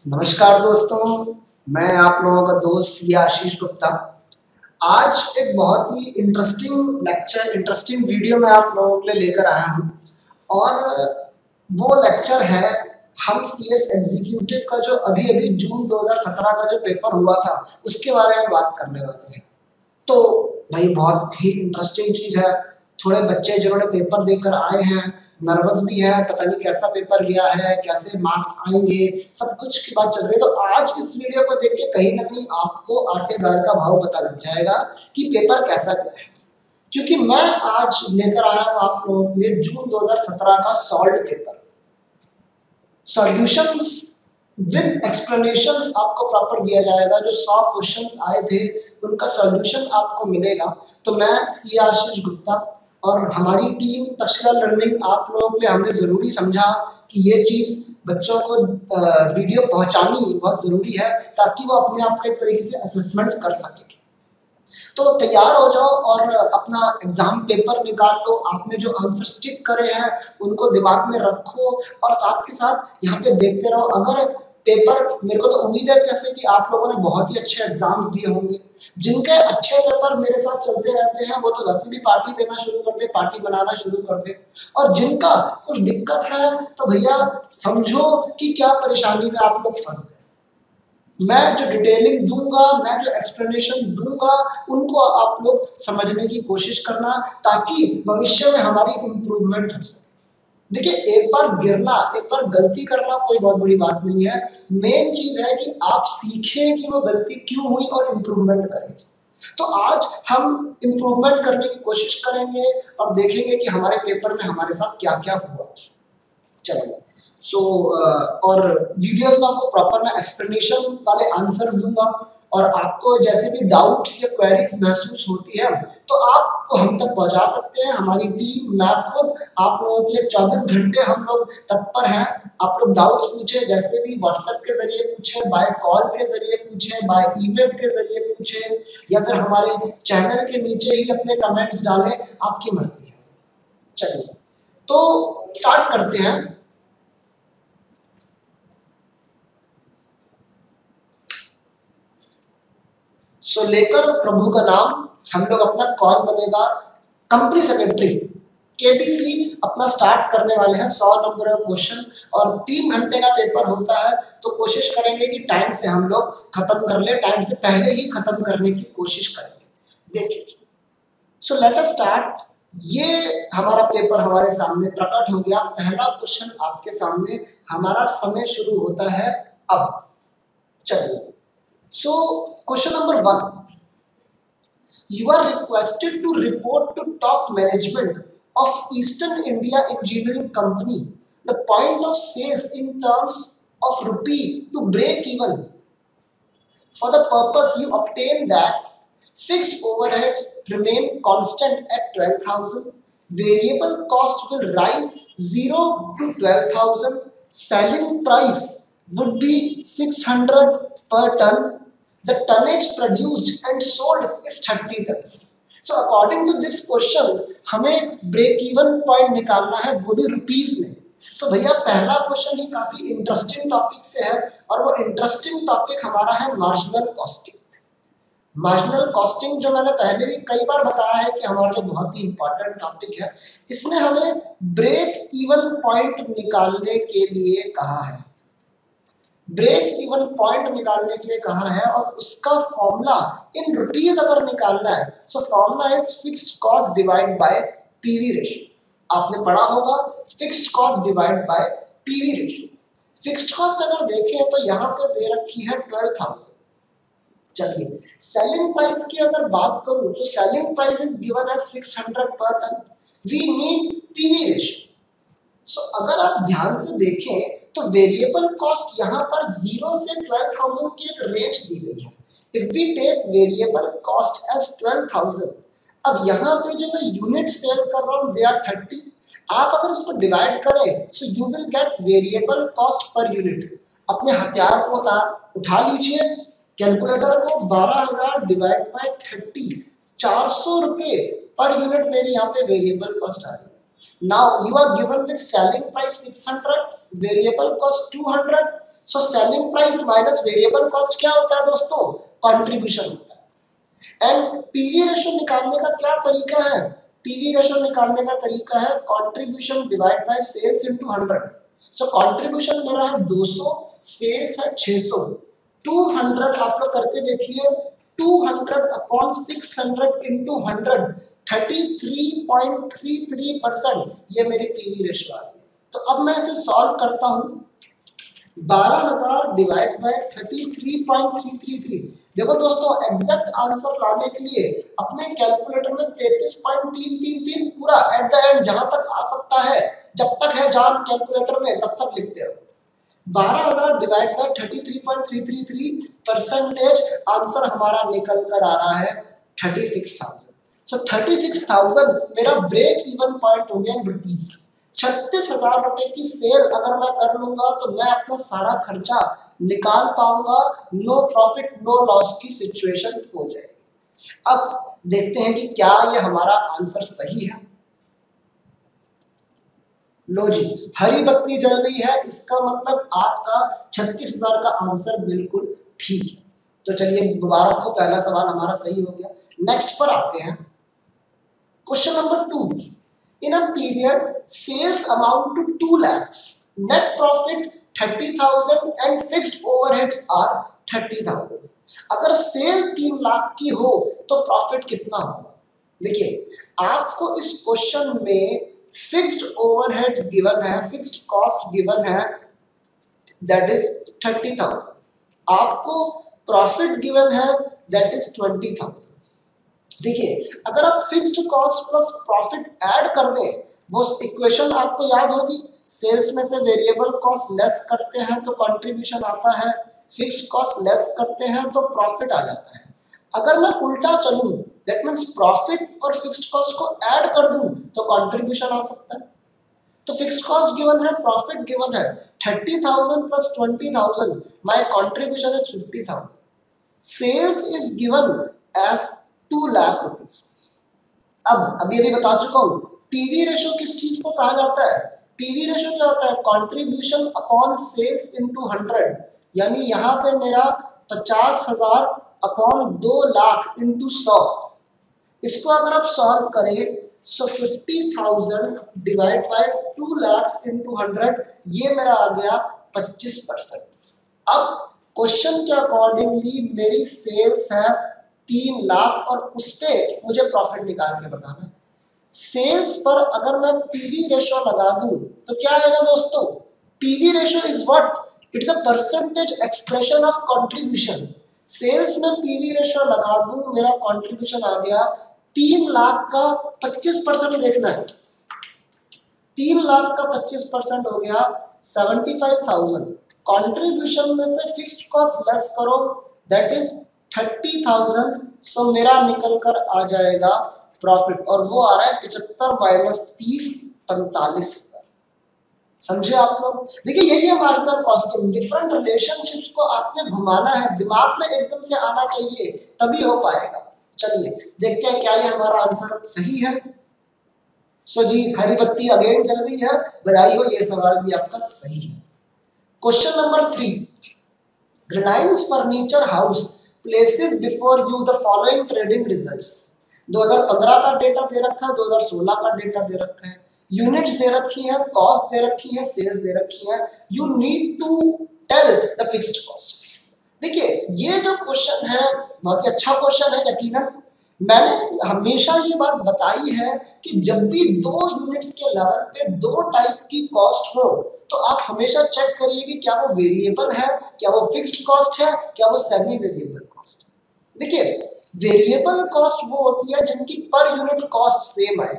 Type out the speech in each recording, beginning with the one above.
नमस्कार दोस्तों, मैं आप लोगों का दोस्त ये आशीष गुप्ता। आज एक बहुत ही इंटरेस्टिंग वीडियो मैं आप लोगों के लिए लेकर आया हूँ और वो लेक्चर है हम सीएस एग्जीक्यूटिव का जो अभी अभी जून 2017 का जो पेपर हुआ था उसके बारे में बात करने वाले हैं। तो भाई बहुत ही इंटरेस्टिंग चीज़ है। थोड़े बच्चे जिन्होंने पेपर देकर आए हैं नर्वस भी है, पता नहीं कैसा पेपर गया है, कैसे मार्क्स आएंगे, सब कुछ की बात चल रही है। तो आज इस वीडियो को देख के कहीं ना कहीं आपको आटे दाल का भाव पता लग जाएगा कि पेपर कैसा गया है, क्योंकि मैं आज लेकर आया हूँ आप लोगों के लिए जून 2017 का solve paper. Solutions with explanations आपको प्रॉपर दिया जाएगा। जो 100 क्वेश्चंस आए थे उनका सॉल्यूशन आपको मिलेगा। तो मैं सी आशीष गुप्ता और हमारी टीम तक्षशिला लर्निंग आप लोगों के लिए हमने ज़रूरी समझा कि ये चीज़ बच्चों को वीडियो पहुंचानी बहुत ज़रूरी है ताकि वो अपने आप को एक तरीके से असेसमेंट कर सके। तो तैयार हो जाओ और अपना एग्जाम पेपर निकाल लो। आपने जो आंसर स्टिक करे हैं उनको दिमाग में रखो और साथ के साथ यहाँ पे देखते रहो। अगर पेपर, मेरे को तो उम्मीद है जैसे कि आप लोगों ने बहुत ही अच्छे एग्जाम दिए होंगे। जिनके अच्छे पेपर मेरे साथ चलते रहते हैं वो तो वैसे भी पार्टी देना शुरू कर दे, पार्टी बनाना शुरू कर दे। और जिनका कुछ दिक्कत है तो भैया समझो कि क्या परेशानी में आप लोग फंस गए। मैं जो डिटेलिंग दूंगा, मैं जो एक्सप्लेनेशन दूंगा, उनको आप लोग समझने की कोशिश करना ताकि भविष्य में हमारी इम्प्रूवमेंट हो सके। देखिए, एक बार गिरना, एक बार गलती करना कोई बहुत बड़ी बात नहीं है। मेन चीज है कि आप सीखें कि वो गलती क्यों हुई और इम्प्रूवमेंट करें। तो आज हम इम्प्रूवमेंट करने की कोशिश करेंगे और देखेंगे कि हमारे पेपर में हमारे साथ क्या क्या हुआ। चलिए, और वीडियोस में आपको प्रॉपर मैं एक्सप्लेनेशन वाले आंसर्स दूंगा और आपको जैसे भी डाउट्स या क्वेरीज महसूस होती है तो आप हम तक पहुंचा सकते हैं। हमारी टीम, मैं खुद आप लोगों के लिए 24 घंटे हम लोग तत्पर हैं। आप लोग डाउट्स पूछे, जैसे भी व्हाट्सएप के जरिए पूछे, बाय कॉल के जरिए पूछे, बाय ईमेल के जरिए पूछे या फिर हमारे चैनल के नीचे ही अपने कमेंट्स डालें, आपकी मर्जी है। चलिए, तो स्टार्ट करते हैं। लेकर प्रभु का नाम, हम लोग अपना कौन बनेगा कंपनी सेक्रेटरी केबीसी अपना स्टार्ट करने वाले हैं। 100 नंबर का क्वेश्चन और 3 घंटे का पेपर होता है। तो कोशिश करेंगे कि टाइम से हम लोग खत्म कर ले, टाइम से पहले ही खत्म करने की कोशिश करेंगे। देखिए, लेट अस स्टार्ट। ये हमारा पेपर हमारे सामने प्रकट हो गया। पहला क्वेश्चन आपके सामने, हमारा समय शुरू होता है अब। चलिए, question number 1. You are requested to report to top management of Eastern India Engineering Company the point of sales in terms of rupee to break even. For the purpose you obtain that fixed overheads remain constant at 12,000, variable cost will rise 0 to 12,000, selling price would be 600 per ton. The tonnage produced and sold is 30 tons. So according to this question, हमें break even point निकालना है, वो भी rupees में। सो भैया, पहला question ही काफी interesting topic से है और वो इंटरेस्टिंग टॉपिक हमारा है मार्जिनल कॉस्टिंग। मार्जिनल कॉस्टिंग जो मैंने पहले भी कई बार बताया है कि हमारे लिए बहुत ही इंपॉर्टेंट टॉपिक है। इसने हमें ब्रेक इवन पॉइंट निकालने के लिए कहा है, ब्रेक इवन पॉइंट निकालने के लिए कहा है और उसका फॉर्मूला इन रुपीस अगर निकालना है so formula is fixed cost divide bye PV ratio. आपने पढ़ा होगा fixed cost divide bye PV ratio. Fixed cost अगर देखें तो यहाँ पे दे रखी है 12,000। चलिए, सेलिंग प्राइस की अगर बात करूं तो selling price is given as 600 per ton. We need PV ratio. So अगर आप ध्यान से देखें तो वेरिएबल कॉस्ट यहाँ पर 0 से 12,000 की एक रेंज दी गई है। If we take variable cost as 12,000, अब यहाँ पे जो मैं यूनिट सेल कर रहा हूँ दे आर 30। आप अगर इसको डिवाइड करें so you will get variable cost per unit. अपने हथियार को उठा लीजिए, कैलकुलेटर को 12,000 डिवाइड बाय 30, 400 रुपए पर यूनिट मेरी यहाँ पे वेरिएबल कॉस्ट आ रही है। Now you are given with selling price 600, variable cost 200, so selling price minus variable cost क्या होता है दोस्तों? कंट्रीब्यूशन होता है। एंड पीवी रेशियो निकालने का क्या तरीका है? पीवी रेशियो निकालने का तरीका है contribution divide by sales into 100। So contribution मेरा है 200, सेल्स है 600, 200 आप लोग करके देखिए, 200 अपॉन 600 इंटू 100, 33.33%, ये मेरी पीवी रेशियो आ गई। तो अब मैं इसे सॉल्व करता हूं, 12,000 डिवाइड बाय 33.333। देखो दोस्तों, एग्जैक्ट आंसर लाने के लिए अपने कैलकुलेटर में 33.333 पूरा एट द एंड जहां तक आ सकता है, जब तक है जान कैलकुलेटर में तब तक लिखते रहो। 12,000 डिवाइड बाय 33.333 परसेंटेज आंसर हमारा निकल कर आ रहा है 36,000। सो 36,000 मेरा ब्रेक इवन पॉइंट हो गया इन रुपीस। 36,000 रुपए की सेल अगर मैं कर लूंगा तो मैं अपना सारा खर्चा निकाल पाऊंगा, नो प्रॉफिट नो लॉस की सिचुएशन हो जाएगी। अब देखते हैं कि क्या ये हमारा आंसर सही है। लो जी, हरी बत्ती जल गई है, इसका मतलब आपका 36,000 का आंसर बिल्कुल ठीक है। तो चलिए मुबारक हो, पहला सवाल हमारा सही हो गया। नेक्स्ट पर आते हैं, question number 2। In a period sales amount to 2 lakhs, net profit 30,000 and fixed overheads are 30,000। अगर सेल 3 लाख की हो तो प्रॉफिट कितना होगा? देखिए आपको इस क्वेश्चन में फिक्स्ड ओवरहेड्स गिवन है, फिक्स्ड कॉस्ट गिवन है, दैट इज 30,000। आपको प्रॉफिट गिवन है, दैट इज 20,000। देखिए अगर आप fixed cost plus profit add कर दें, वो इक्वेशन आपको याद होगी, सेल्स में से वेरिएबल कॉस्ट लेस करते हैं तो कंट्रीब्यूशन आता है, फिक्स्ड कॉस्ट लेस करते हैं तो प्रॉफिट आ जाता है। अगर मैं उल्टा चलूं, दैट मींस प्रॉफिट और फिक्स्ड कॉस्ट को ऐड कर दूं तो कंट्रीब्यूशन आ सकता है। तो फिक्स्ड कॉस्ट गिवन है, प्रॉफिट गिवन है, 30,000 plus 20,000, my contribution is 50,000। Sales is given as 2 lakh rupees. अब अभी बता चुका हूं, पीवी रेशियो किस चीज को कहा जाता है? पीवी रेशियो क्या होता है? Contribution upon sales into 100। यानी यहाँ पे मेरा 50,000 अपॉन 2 लाख इंटू 100। इसको अगर आप सॉल्व करें, सो 50,000 डिवाइड बाय 2 लाख इंटू 100, ये मेरा आ गया 25%। अब क्वेश्चन के अकॉर्डिंगली मेरी सेल्स है 3 लाख और उस पे मुझे प्रॉफिट निकाल के बताना। सेल्स पर अगर मैं पीवी रेशियो लगा दूं तो क्या आएगा दोस्तों? PV ratio is what? It's a percentage expression of contribution. Sales में पीवी रेशियो लगा दूं, मेरा कंट्रीब्यूशन आ गया 3 लाख का 25% देखना है। 3 लाख का 25% हो गया 75,000। कंट्रीब्यूशन में से फिक्स्ड कॉस्ट लेस करो, दैट इज 30,000। सो मेरा निकल कर आ जाएगा प्रॉफिट, और वो आ रहा है 75 माइनस 30, 45,000। समझे आप लोग? देखिए यही है मार्जिनल कॉस्टिंग। डिफरेंट रिलेशनशिप्स को आपने घुमाना है, दिमाग में एकदम से आना चाहिए, तभी हो पाएगा। चलिए देखते हैं क्या ये हमारा आंसर सही है। सो जी, हरी बत्ती अगेन जल गई है, बधाई हो, ये सवाल भी आपका सही है। Question number 3, Reliance furniture house places before you the following trading results. 2015 का डेटा दे रखा है, 2016 का डेटा दे रखा है, यूनिट्स दे रखी है, कॉस्ट दे रखी है, सेल्स दे रखी है। You need to tell the fixed cost. देखिए ये जो क्वेश्चन है बहुत ही अच्छा क्वेश्चन है। यकीनन मैंने हमेशा ये बात बताई है कि जब भी 2 यूनिट्स के लेवल पे 2 टाइप की कॉस्ट हो तो आप हमेशा चेक करिए कि क्या वो वेरिएबल है, क्या वो फिक्स्ड कॉस्ट है, क्या वो सेमी वेरिएबल कॉस्ट है। देखिए वेरिएबल कॉस्ट वो होती है जिनकी पर यूनिट कॉस्ट सेम है।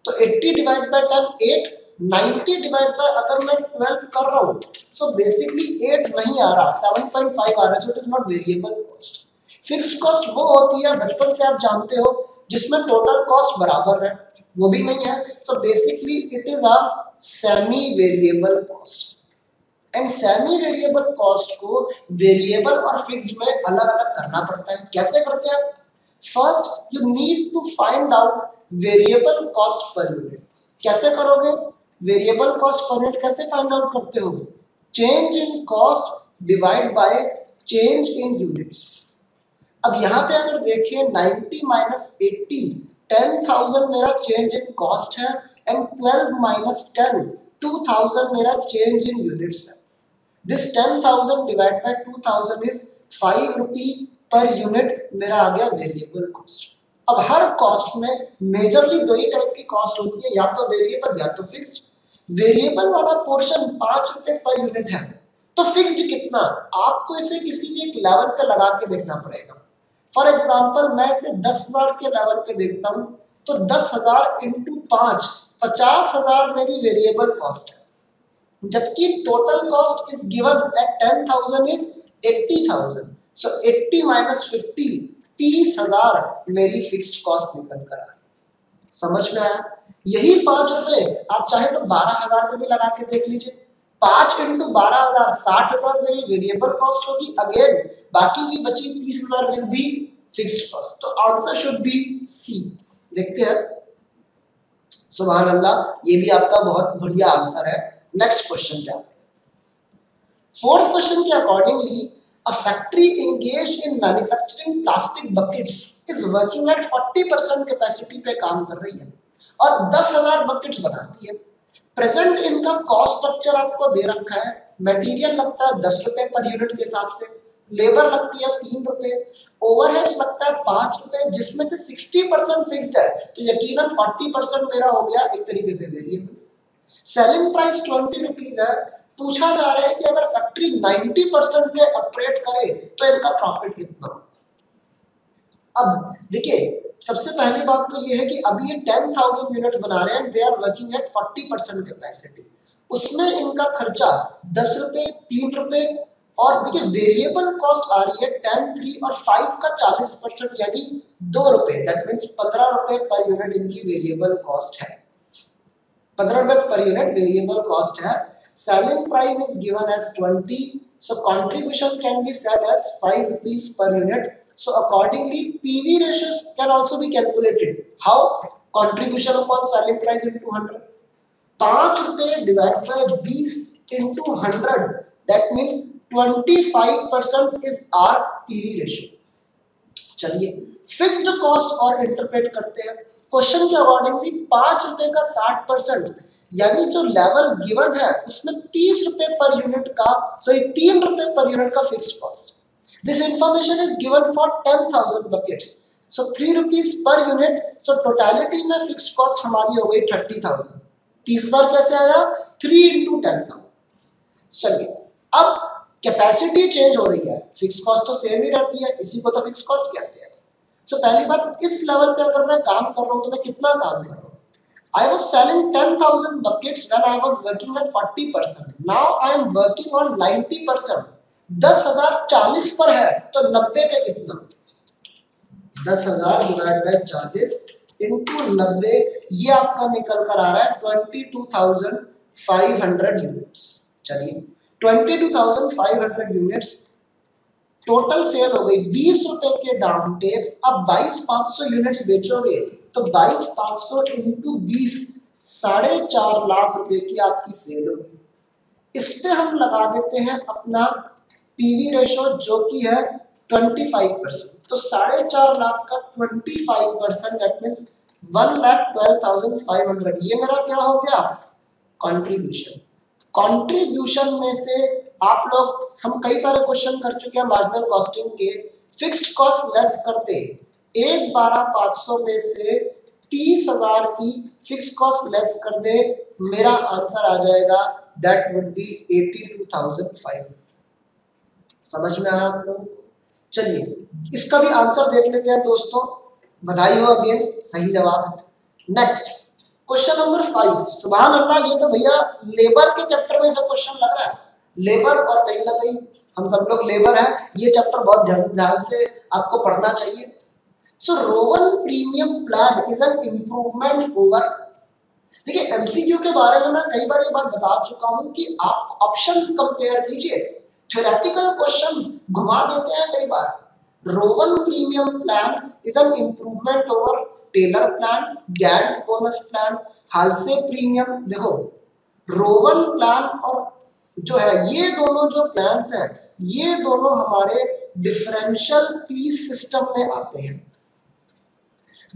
तो 80 डिवाइड बाय 10 8, 90 डिवाइड बाय अगर मैं 12 कर रहा हूँ, सो बेसिकली 8 नहीं आ रहा, 7.5 आ रहा है, सो it is not variable cost. Fixed cost वो होती है, बचपन से आप जानते हो, जिसमें टोटल कॉस्ट बराबर है, वो भी नहीं है। So basically it is a semi variable cost. And semi variable cost को वेरिएबल और फिक्स्ड में अलग अलग करना पड़ता है। कैसे करते हैं? First you need to find out variable cost per unit. कैसे करोगे? वेरिएबल कॉस्ट पर यूनिट कैसे फाइंड आउट करते हो? Change in cost divide by change in units. अब यहाँ पे अगर देखें 90 माइनस 80, 10,000 मेरा चेंज इन कॉस्ट है एंड 12 माइनस 10, 2,000 मेरा चेंज इन यूनिट्स है। This 10,000 divide by 2,000 is 5 rupee per unit मेरा आ गया वेरिएबल कॉस्ट। अब हर कॉस्ट में मेजरली दो ही टाइप की कॉस्ट होती है, या तो वेरिएबल या तो फिक्स्ड। वेरिएबल वाला पोर्शन 5 रुपए पर यूनिट है, तो फिक्स्ड कितना, आपको इसे किसी भी एक लेवल पे लगा के देखना पड़ेगा। फॉर एग्जाम्पल मैं इसे 10,000 के लेवल पे देखता हूँ, तो 10,000 इंटू 5, 50,000 मेरी वेरिएबल कॉस्ट है, जबकि total cost is given at 10,000 is 80,000। So 80 minus 50, 30,000 मेरी फिक्स्ड कॉस्ट निकल कर आई। समझ में आया? यही 5 रुपए आप चाहे तो 12,000 पे भी लगा के देख लीजिए। 5 इंटू 12,000, 60,000 मेरी वेरिएबल कॉस्ट होगी। अगेन बाकी की बची 30,000 विल बी फिक्स्ड कॉस्ट। तो आंसर शुड बी सी। देखते हैं। सुभान अल्लाह, ये भी आपका बहुत बढ़िया आंसर है। नेक्स्ट क्वेश्चन पे आते हैं। फोर्थ क्वेश्चन के accordingly a factory engaged in manufacturing plastic buckets is working at 40% capacity पे काम कर रही है और 10,000 बकेट्स बनाती है। प्रेजेंट इनका कॉस्ट स्ट्रक्चर आपको दे रखा है। मटेरियल लगता है 10 रुपए पर यूनिट के हिसाब से, लेबर लगती है 3 रुपए, ओवरहेड्स लगता है 5 रुपए, जिसमें से 60% फिक्स्ड है, तो यकीनन 40% मेरा हो गया एक तरीके से वेरिएबल। सेलिंग प्राइस 20 रुपीज है। पूछा जा रहा है कि अगर फैक्ट्री 90% पे ऑपरेट करे तो इनका प्रॉफिट कितना। अब देखिए, सबसे पहली बात तो ये है कि अभी ये 10,000 यूनिट बना रहे हैं, they are working at 40% capacity. उसमें इनका खर्चा 10 रुपए, 3 रुपए, और देखिए वेरिएबल कॉस्ट आ रही है 10, 3 और 5 का 40% यानी 2 रुपए। दैट मीन्स 15 रुपए पर यूनिट इनकी वेरिएबल कॉस्ट है। 15 रुपए पर यूनिट वेरिएबल कॉस्ट है। Selling price is given as 20, so contribution can be said as 5 rupees per unit. So accordingly, PV ratios can also be calculated. How? Contribution upon selling price into 100. 5 रुपए divided by 20 into 100. That means 25% is our PV ratio. चलिए fixed cost और interpret करते हैं। Question के accordingly 5 रुपए का 60% यानी जो लेवल गिवन है उसमें 30 रुपए पर यूनिट का, सॉरी 3 रुपए पर यूनिट का fixed cost. This information is given for 10,000 buckets, so 3 rupees per unit. So totality में फिक्स्ड कॉस्ट हमारी हो गई 30,000। 30,000 कैसे आया? 3 इंटू 10,000। चलिए अब कैपेसिटी चेंज हो रही है, फिक्स कॉस्ट तो सेम ही रहती है, इसी को तो फिक्स कॉस्ट कहते हैं। सो पहली बात, इस लेवल पे अगर मैं काम कर रहा हूं तो मैं कितना काम कर रहा हूं? I was selling 10,000 buckets when I was working at 40%. Now I am working on 90%. 10,000 40 पर है तो 90 पे कितना? 10,000 डिवाइड बाय 40 इंटू 90, ये आपका निकल कर आ रहा है 22,500 यूनिट्स। चलिए 22,500 यूनिट्स टोटल सेल हो गई 20 रुपए के दाम पे। अब 22,500 यूनिट्स बेचोगे तो 22,500 इंटू 20, 4.5 लाख रुपए की आपकी सेल होगी। इस पे हम लगा देते हैं अपना पीवी रेशो जो कि है 25%। तो 4.5 लाख का 25%, दैट मीन्स 1,12,500। ये मेरा क्या हो गया? कंट्रीब्यूशन। कंट्रीब्यूशन में से आप लोग, हम कई सारे क्वेश्चन कर चुके हैं मार्जिनल कॉस्टिंग के। फिक्स्ड कॉस्ट लेस करते 1,12,500 में से 30,000 की फिक्स्ड कॉस्ट लेस कर दे, मेरा आंसर आ जाएगा दैट वुड बी 82,500। समझ में आया आप लोगों को? चलिए इसका भी आंसर देख लेते हैं दोस्तों। बधाई हो अगेन, सही जवाब है। Next question number 5। सुभान अल्लाह, ये तो भैया लेबर के चैप्टर में से क्वेश्चन लग रहा है। लेबर, और कहीं ना कहीं हम सब लोग लेबर हैं, ये चैप्टर बहुत ध्यान से आपको पढ़ना चाहिए। So Rowan premium plan is an improvement over. देखिए एमसीक्यू के बारे में मैं कई बार ये बात बता चुका हूं कि आप ऑप्शंस कंपेयर कीजिए। थ्योरेटिकल क्वेश्चंस घुमा देते हैं कई बार। Rowan premium plan is an improvement over Taylor plan, Gantt bonus plan, Halsey premium. देखो रोवन प्लान और जो है ये दोनों जो प्लान्स हैं ये दोनों हमारे डिफरेंशियल पीस सिस्टम में आते हैं।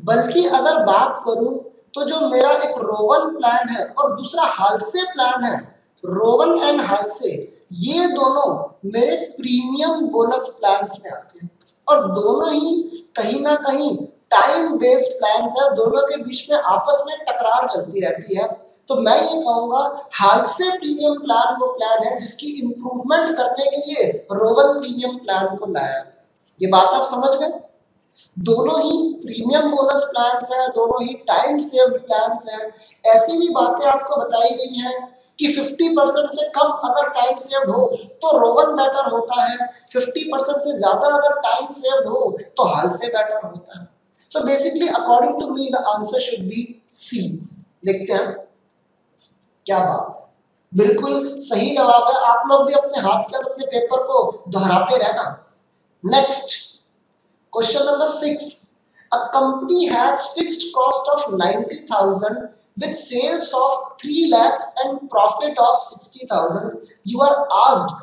बल्कि अगर बात करूं तो जो मेरा एक रोवन प्लान है और दूसरा हाल्से प्लान है, रोवन एंड हाल्से, ये दोनों मेरे प्रीमियम बोनस प्लान्स में आते हैं और दोनों ही कहीं ना कहीं टाइम बेस्ड प्लान्स है, दोनों के बीच में आपस में टकरार चलती रहती है। तो मैं ये कहूंगा हाल्से प्रीमियम प्लान वो प्लान है जिसकी इंप्रूवमेंट करने के लिए रोवन प्रीमियम प्लान को लाया गया। ये बात आप समझ गए? दोनों ही प्रीमियम बोनस प्लान्स हैं, दोनों ही टाइम सेव्ड प्लान्स हैं। ऐसी भी बातें आपको बताई गई हैं कि 50% से कम अगर टाइम सेव्ड हो तो रोवन बेटर होता है, 50% से ज्यादा अगर टाइम सेव्ड हो तो हाल्से बेटर होता है। So basically according to me the answer should be C. देखते हैं क्या बात है, बिल्कुल सही जवाब है। आप लोग भी अपने हाथ के अपने पेपर को दोहराते रहना। Next question number 6, a company has fixed cost of 90,000 with sales of 3 lakhs and profit of 60,000. You are asked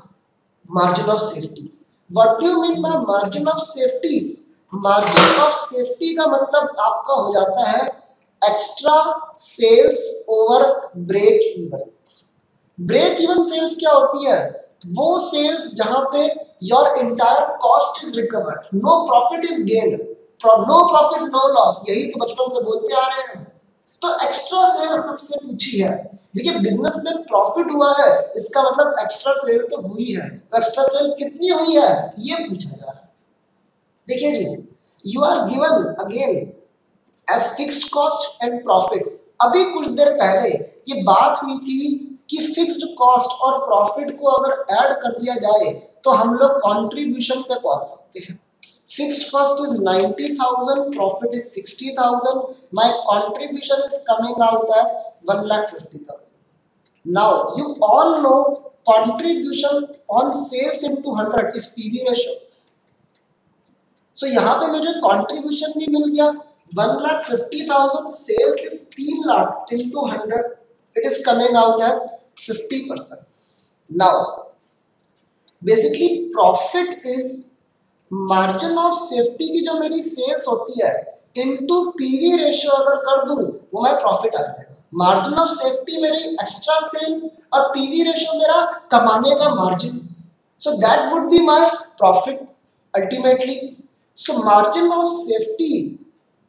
margin of safety. What do you mean by margin of safety? Margin of safety का मतलब आपका हो जाता है extra sales over break even. Break even sales क्या होती है? वो सेल्स जहां पे your entire cost is recovered, no profit is gained, no profit no loss, यही तो बचपन से बोलते आ रहे हैं। तो एक्स्ट्रा सेल हमसे पूछी है। देखिए बिजनेस में प्रॉफिट हुआ है इसका मतलब एक्स्ट्रा सेल तो हुई है, तो एक्स्ट्रा सेल कितनी हुई है ये पूछा जा रहा है। देखिए जी, you are given again as fixed cost and profit. अभी कुछ देर पहले ये बात हुई थी कि फिक्स्ड कॉस्ट और प्रॉफिट को अगर ऐड कर दिया जाए तो हम लोग कंट्रीब्यूशन पे पहुंच सकते हैं। Fixed cost is 90,000, profit is 60,000, my contribution is coming out as 1,50,000। Now you all know contribution on sales into 100 is PV ratio. So यहाँ पे मुझे कंट्रीब्यूशन भी मिल गया 1,50,000, sales is 3 lakh into 100, it is coming out as 50%. Now basically profit is margin of safety की जो मेरी sales होती है इनटू पीवी रेशियो अगर कर दूं वो मैं प्रॉफिट आ जाएगा। मार्जिन ऑफ सेफ्टी मेरी एक्स्ट्रा सेल और पीवी रेशियो मेरा कमाने का margin, so that would be my profit ultimately. So margin of safety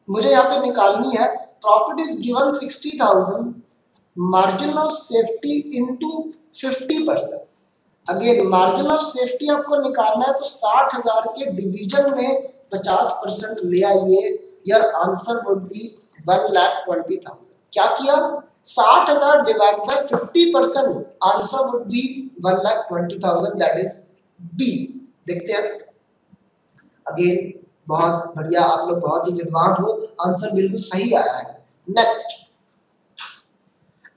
मुझे यहाँ पे निकालनी है। Profit is given 60,000, margin of safety into 50%। Again margin of safety आपको निकालना है तो 60,000 के डिवीजन में 50% ले आइए, योर आंसर वुड बी 1,20,000। क्या किया? 60,000 divide by 50%, answer would be 1,20,000, that is B. देखते हैं अगेन, बहुत बढ़िया, आप लोग बहुत ही विद्वान हो, आंसर बिल्कुल सही आया है। Next,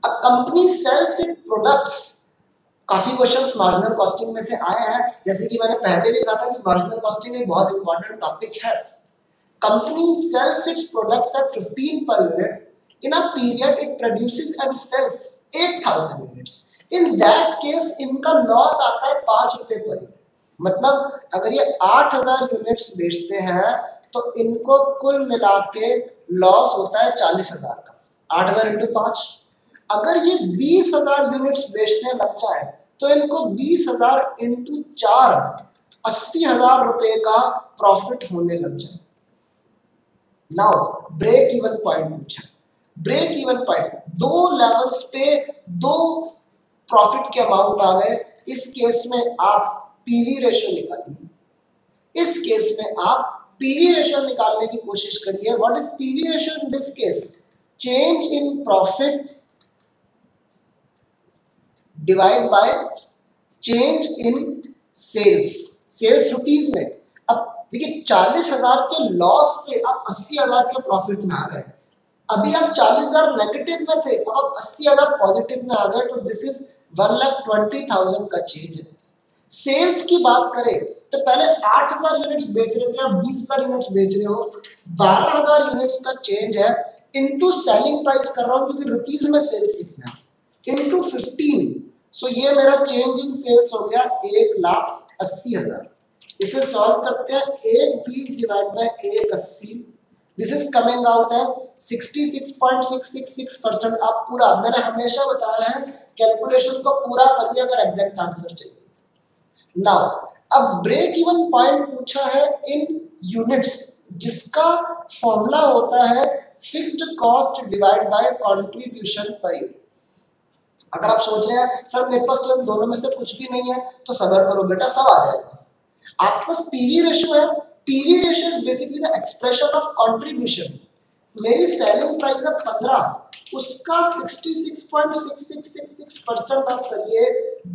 A company sells its products। काफी क्वेश्चंस मार्जिनल कॉस्टिंग में से आए हैं, जैसे कि मैंने पहले भी कहा था कि मार्जिनल कॉस्टिंग एक बहुत इंपॉर्टेंट टॉपिक है। Company sales its products at 15 per unit, in a period it produces and sells 8,000 units, in that case इनका लॉस आता है 5 रुपए पर यूनिट। मतलब अगर ये 8,000 यूनिट्स बेचते हैं तो इनको कुल मिला के लॉस होता है 40,000 का, 8,000 इंटू 5। अगर ये 20,000 यूनिट्स बेचने लग जाए तो इनको 20,000 इंटू 4 80,000 रुपए का प्रॉफिट होने लग जाए। नाउ ब्रेक इवन पॉइंट पूछा। ब्रेक इवन पॉइंट, दो लेवल्स पे दो प्रॉफिट के अमाउंट आ गए। इस केस में आप पीवी रेशियो निकालिए। इस केस में आप पीवी रेशियो निकालने की कोशिश करिए। What is PV ratio in this case? Change in profit divide by change in sales. Sales rupees में, अब देखिए 40,000 के लॉस से आप 80,000 के प्रॉफिट में आ गए। अभी आप 40,000 नेगेटिव में थे, अब आप 80,000 पॉजिटिव में आ गए, तो दिस इज 1,20,000 का चेंज है। सेल्स की बात करें तो पहले 8,000 यूनिट्स बेच रहे थे, अब 20,000 यूनिट्स बेच रहे हो, 12,000 यूनिट्स का चेंज है। इनटू सेलिंग प्राइस कर रहा हूं क्योंकि रुपीस में सेल्स कितना है, इंटू 15, सो ये मेरा चेंज इन सेल्स हो गया 1,80,000। इसे सॉल्व करते हैं, 1,20 divide by 1,80, this is coming out as 66.666%। आप पूरा, मैंने हमेशा बताया है कैलकुलेशन को पूरा करिए अगर एग्जैक्ट आंसर चाहिए। नाउ अब ब्रेक इवन पॉइंट पूछा है इन यूनिट्स, जिसका फॉर्मूला होता है fixed cost divide by contribution per unit. अगर आप सोच रहे हैं सर मेरे पास तो इन दोनों में से कुछ भी नहीं है, तो सबर करो बेटा, सब आ जाएगा। आपके पास पीवी रेशियो है, PV ratio is basically the expression of contribution. मेरी सेलिंग प्राइस है 15, उसका 66.6666% आप करिए,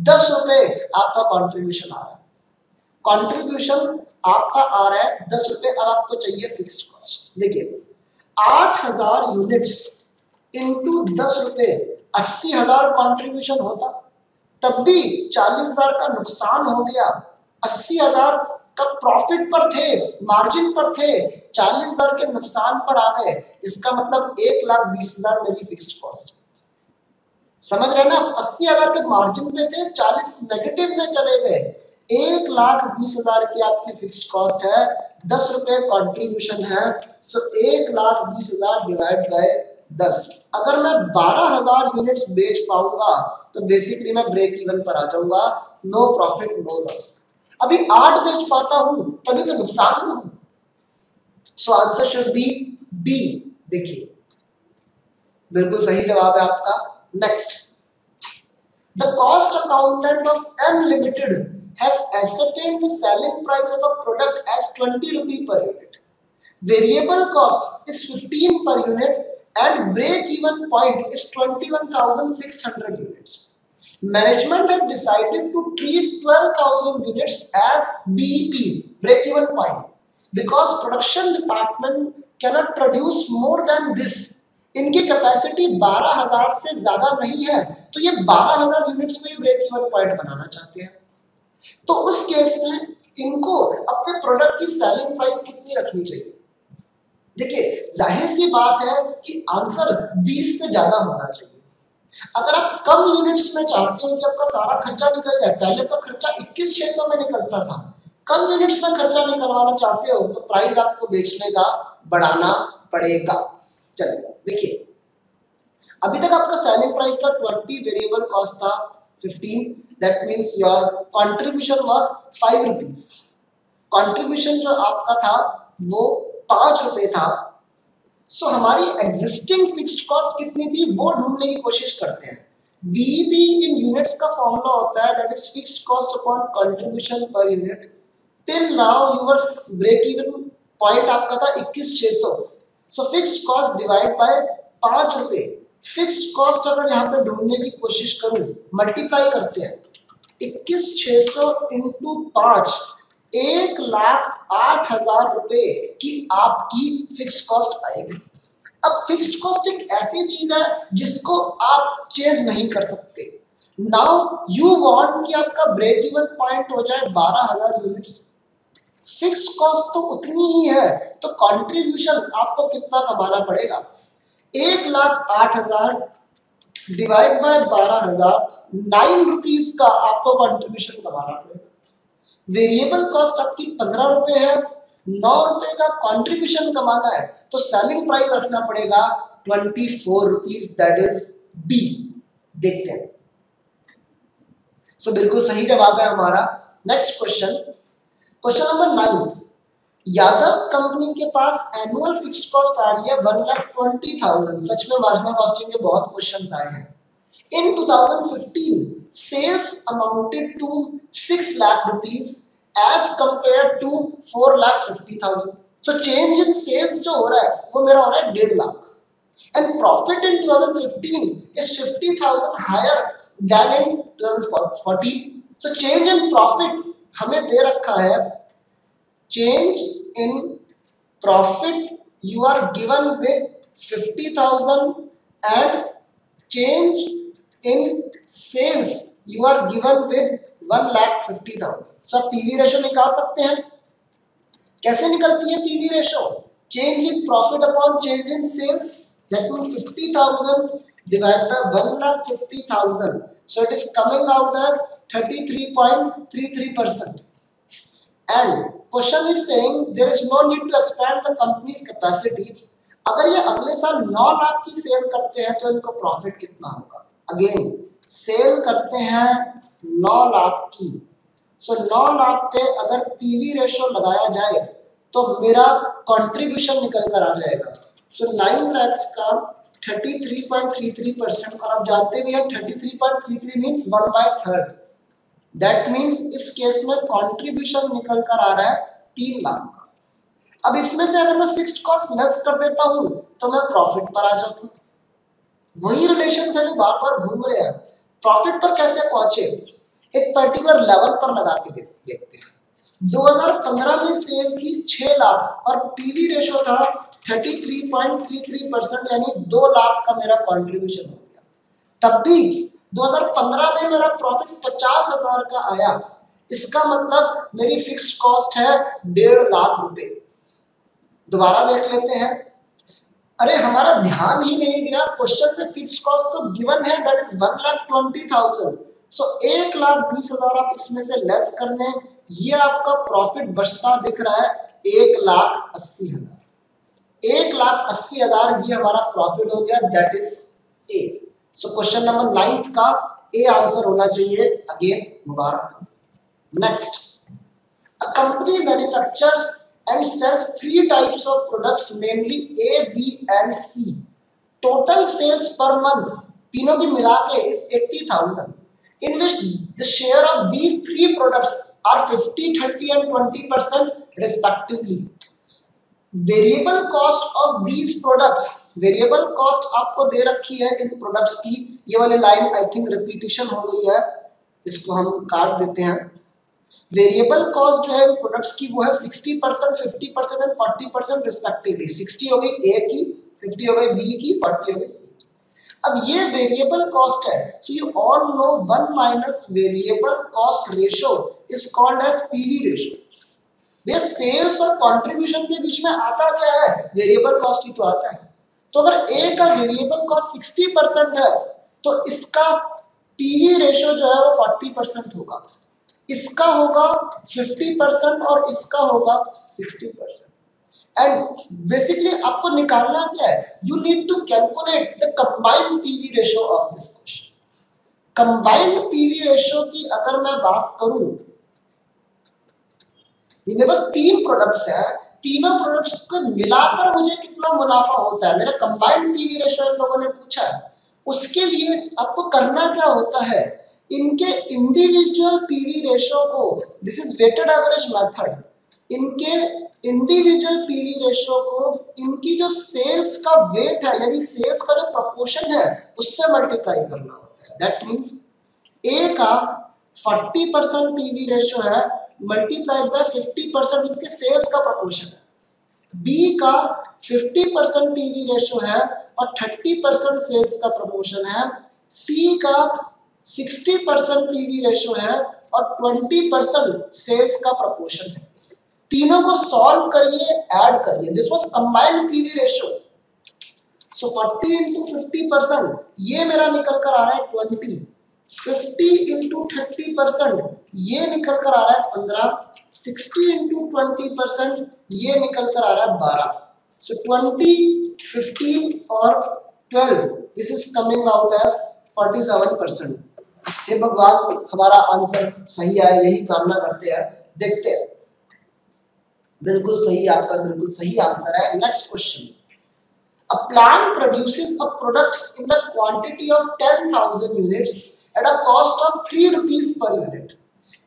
10 रुपए आपका कंट्रीब्यूशन आ रहा है। कंट्रीब्यूशन आपका आ रहा है 10 रुपए। अब आपको चाहिए फिक्स्ड कॉस्ट। देखिए 8,000 यूनिट्स इंटू 10 रुपए, 80,000 कंट्रीब्यूशन होता, तब भी 40,000 का नुकसान हो गया। 80,000 का प्रॉफिट पर थे, मार्जिन पर थे, 40,000 के नुकसान पर आ गए। इसका मतलब 1,20,000 मेरी फिक्स्ड कॉस्ट। समझ रहे ना, 80,000 के मार्जिन पे थे, 40 नेगेटिव में चले गए, 1,20,000 की आपकी फिक्स्ड कॉस्ट है, 10 रुपए कंट्रीब्यूशन है, सो 1,20,000 डिवाइड बाय 10। अगर मैं 12,000 यूनिट्स बेच पाऊंगा तो बेसिकली मैं ब्रेक इवन पर आ जाऊंगा, नो प्रॉफिट नो लॉस। अभी 8 बेच पाता हूं तभी तो नुकसान में हूं। So answer should be D. देखिए बिल्कुल सही जवाब है आपका। Next, the cost accountant of M limited has ascertained the selling price of a product as 20 rupee per unit. Variable cost is 15 per unit and break even point is 21,600 units. Management has decided to treat 12,000 units as BEP, break even point, because production department cannot produce more than this. इनकी capacity 12,000 से ज्यादा नहीं है, तो ये 12,000 units को ही break even point बनाना चाहते हैं। तो उस केस में इनको अपने प्रोडक्ट की सेलिंग प्राइस कितनी रखनी चाहिए? देखिए जाहिर सी बात है कि आंसर 20 से ज्यादा होना चाहिए। अगर आप कम यूनिट्स में चाहते हो कि आपका सारा खर्चा निकल जाए, पहले का खर्चा 21,600 में निकलता था, कम यूनिट्स में खर्चा निकलवाना चाहते हो तो प्राइस आपको बेचने का बढ़ाना पड़ेगा। चलिए देखिए, अभी तक आपका सेलिंग प्राइस था 20, वेरिएबल कॉस्ट था 15, that means your contribution was 5 rupees। contribution जो आपका था वो 5 रुपए था। सो हमारी एग्जिस्टिंग फिक्स्ड कॉस्ट कितनी थी वो ढूंढने की कोशिश करते हैं। बीईपी इन यूनिट्स का फॉर्मूला होता है that is fixed cost upon contribution per unit. Till now your break even point आपका था 21,600, so fixed cost divide by 5 रुपए। फिक्स्ड कॉस्ट अगर यहाँ पे ढूंढने की कोशिश करूं, मल्टीप्लाई करते हैं, 21,600 इंटू 5, 1,08,000 रुपए की आपकी फिक्स्ड कॉस्ट आएगी। अब फिक्स्ड कॉस्ट एक ऐसी चीज है जिसको आप चेंज नहीं कर सकते। नाउ यू वांट कि आपका ब्रेक इवन पॉइंट हो जाए 12,000 यूनिट्स, फिक्स्ड कॉस्ट तो उतनी ही है, तो कंट्रीब्यूशन आपको कितना कमाना पड़ेगा? 1,08,000 डिवाइड बाय 12,000, 9 रुपीज का आपको कंट्रीब्यूशन कमाना पड़ेगा। वेरिएबल कॉस्ट आपकी 15 रुपए है, 9 रुपए का कंट्रीब्यूशन कमाना है, तो सेलिंग प्राइस रखना पड़ेगा 24 रुपीज, दैट इज बी। देखते हैं, सो बिल्कुल सही जवाब है हमारा। Next question, question number 9, Yadav company के पास एनुअल फिक्स्ड कॉस्ट आ रही है 1,20,000। सच में मार्जिनल कॉस्टिंग के बहुत क्वेश्चंस आए हैं। In 2015 sales amounted to 6 lakh rupees as compare to 4,50,000। So change in sales जो हो रहा है वो मेरा हो रहा है 1.5 lakh, and profit in 2015 is 50,000 higher than in 2014। So change in profit हमें दे रखा है, change in profit you are given with 50,000 and change in sales you are given with 1,50,000। सो आप पीवी रेशो निकाल सकते हैं। कैसे निकलती है PV ratio? Change in profit upon change in sales, that means 50,000 divided by 1,50,000. So it is coming out as 33.33%. And question is saying there is no need to expand the company's capacity. अगर ये अगले साल 9 लाख की cell करते हैं तो इनको profit कितना होगा? अगेन सेल करते हैं 9 लाख की, सो 9 लाख पे अगर पीवी रेशो लगाया जाए तो मेरा कंट्रीब्यूशन निकल कर आ जाएगा। सो 9 लाख का 33.33%, और आप जानते भी हैं 33.33 मीन्स 1/3। दैट मीन्स इस केस में कंट्रीब्यूशन निकल कर आ रहा है 3 लाख का। अब इसमें से अगर मैं फिक्स्ड कॉस्ट लेस कर देता हूं तो मैं प्रॉफिट पर आ जाता हूं। वही रिलेशन है जो बार बार घूम रहे हैं। प्रॉफिट पर कैसे पहुंचे? एक पर्टिकुलर लेवल पर लगा के देखते हैं। 2015 में सेल थी 6 लाख और पीवी रेशो था 33.33%, यानी 2 लाख का मेरा कंट्रीब्यूशन हो गया। तब भी 2015 में मेरा प्रॉफिट 50,000 का आया। इसका मतलब मेरी फिक्स्ड कॉस्ट है 1.5 लाख रुपए। दोबारा देख लेते हैं। अरे हमारा ध्यान ही नहीं गया, क्वेश्चन में फिक्स्ड कॉस्ट तो गिवन है, दैट इज 1,20,000। सो 1,20,000 आप इसमें से लेस कर दें, ये आपका प्रॉफिट बचता दिख रहा है 1,80,000। 1,80,000 ये हमारा प्रॉफिट हो गया, that is A. So question number 9 का ए आंसर होना चाहिए। अगेन मुबारक। Next, a company manufactures and sells 3 types of products, namely A, B and C. Total sales per month तीनों की मिला के is 80,000, in which the share of these 3 products are 50, 30 and 20% respectively. Variable cost of these products, variable cost आपको दे रखी है इन products की। ये वाली लाइन I think repetition हो गई है, इसको हम काट देते हैं। वेरिएबल कॉस्ट जो है प्रोडक्ट्स की वो है 60%, 50% एंड 40% रिस्पेक्टिवली। 60 हो गई ए की, 50 हो गई बी की, 40 हो गई सी की। अब ये वेरिएबल कॉस्ट है, so you all know 1 minus variable cost ratio is called as PV ratio. ये सेल्स और कंट्रीब्यूशन के बीच में आता क्या है? वेरिएबल कॉस्ट ही तो आता है। तो अगर ए का वेरिएबल कॉस्ट 60% है तो इसका पीवी रेशियो जो है वो 40% होगा, इसका होगा 50% और इसका होगा 60%। एंड बेसिकली आपको निकालना क्या है? You need to calculate the combined PV ratio of this question. Combined PV ratio की अगर मैं बात करूं, ये मेरे पास 3 प्रोडक्ट्स हैं, तीनों प्रोडक्ट्स को मिलाकर मुझे कितना मुनाफा होता है, मेरा कंबाइंड पीवी रेशियो इन लोगों ने पूछा है। उसके लिए आपको करना क्या होता है? इनके इंडिविजुअल पीवी रेशियो को, this is weighted average method, इनके इंडिविजुअल पीवी रेशियो को इनकी जो सेल्स का वेट है, यानी सेल्स का जो प्रोपोर्शन है, उससे मल्टीप्लाई करना होता है। दैट मींस ए का 40% पीवी रेशियो है, मल्टीप्लाइड बाय 50% इसके सेल्स का प्रोपोर्शन है। बी का 50% पीवी रेशियो है और 30% सेल्स का प्रोपोर्शन है। सी का 60% पीवी रेशियो है और 20% सेल्स का प्रोपोर्शन है। तीनों को सॉल्व करिए, ऐड करिए। This was combined PV ratio. So 40 into 50%, ये मेरा निकल कर आ रहा है 20। 50 into 30%, ये निकल कर आ रहा है 15। 60 into 20%, ये निकल कर आ रहा है 12। सो 20, 15 और 12, this is coming out as 47%। हे भगवान हमारा आंसर सही आए, यही कामना करते हैं। देखते हैं, बिल्कुल सही, आपका बिल्कुल सही आंसर है। Next question, a plant produces a product in the quantity of 10,000 units at a cost of 3 rupees per unit.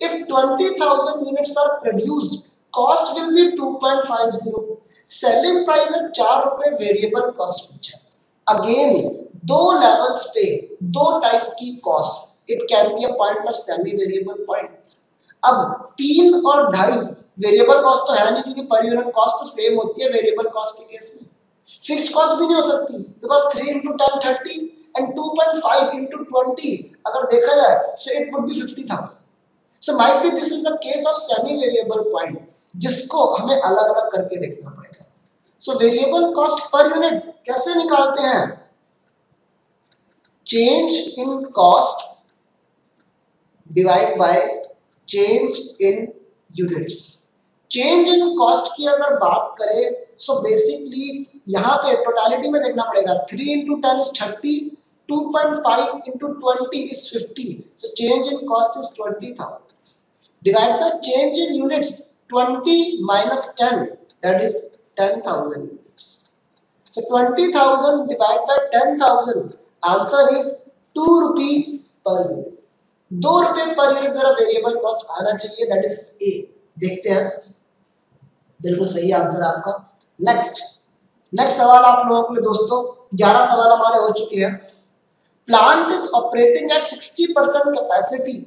If 20,000 units are produced, cost will be 2.50। Selling price है 4 रुपए, वेरिएबल कॉस्ट पूछा। Again 2 levels पे 2 type की cost, it can be a point और semi variable point. अब 3 और 2.5 variable cost तो है नहीं, क्योंकि पर यूनिट कॉस्ट तो सेम होती है वेरिएबल कॉस्ट के केस में। फिक्स्ड कॉस्ट भी नहीं हो सकती, बिकॉज 3 into 10 30 एंड 2.5 into 20 अगर देखा जाए सो it would be 50,000। So might be this is the case of semi variable point, जिसको हमें अलग अलग करके देखना पड़ेगा। So variable cost per unit कैसे निकालते हैं? Change in cost divide by change in units. Change in cost की अगर बात करें सो बेसिकली यहाँ पे टोटालिटी में देखना पड़ेगा। 3 into 10 is 30, 2.5 into 20 is 50, so change in cost is 20,000 divided by change in units 20 minus 10, that is 10,000 units. So 20,000 divided by 10,000, answer is 2 rupee per unit. 2 रुपए पर यूनिट मेरा variable cost आना चाहिए, that is ए। देखते हैं, बिल्कुल सही answer आपका। Next सवाल आप लोगों के लिए दोस्तों, 11 सवाल हमारे हो चुके हैं। Plant is operating at 60% capacity,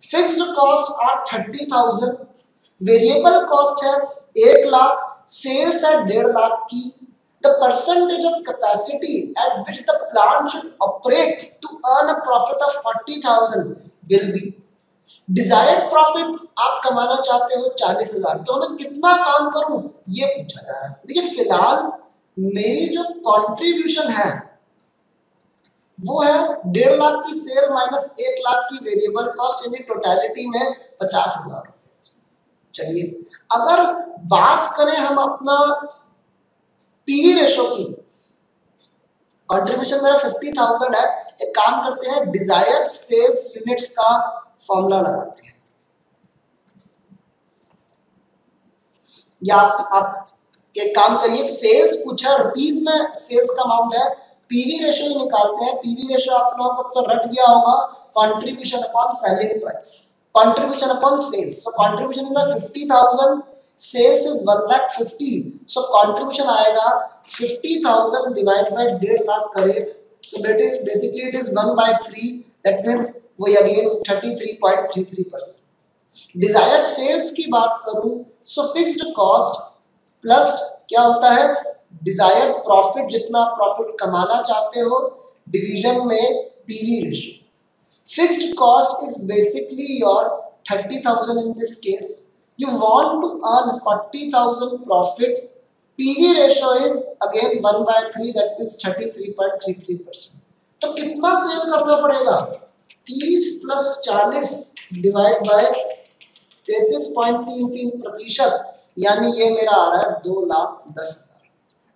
fixed cost are 30,000, variable cost है 1 लाख, सेल्स है 1.5 लाख की। The percentage of capacity at which the plant should operate to earn a profit of 40,000 will be. Desired profit आप कमाना चाहते हो 40,000, तो मैं कितना काम करूं ये पूछा जा रहा है। देखिए फिलहाल मेरी जो कंट्रीब्यूशन है वो है 1.5 लाख की सेल माइनस 1 लाख की वेरिएबल कॉस्ट, यानी टोटलिटी में 50,000। चलिए अगर बात करें हम अपना पीवी रेशो की, कंट्रीब्यूशन मेरा 50,000 है। एक काम करते हैं, डिजायर्ड सेल्स यूनिट्स का फॉर्मूला लगाते हैं। या आप एक काम करिए, सेल्स पूछा रुपीस में, सेल्स का अमाउंट है, पीवी रेशो ही निकालते हैं। पीवी रेशो आप लोगों को तो रट गया होगा, contribution upon selling price, contribution upon sales. So contribution is 50,000, sales is 1,50,000, so contribution आएगा 50,000 डिवाइड बाय 1.5 लाख करें, so that is basically it is 1/3, that means वही अगेन 33.33%। डिजायर्ड सेल्स की बात करूं सो फिक्स्ड कॉस्ट प्लस क्या होता है, डिजायर्ड प्रॉफिट, जितना प्रॉफिट कमाना चाहते हो डिवीजन में PV ratio. Fixed cost is basically your 30,000 in this case. You want to earn 40,000 profit. PV ratio is again 1/3, that is 33.33%. तो कितना सेल करना पड़ेगा, 30 प्लस 40 डिवाइड बाय 33.33%, यानी ये मेरा आ रहा है 2,10,000।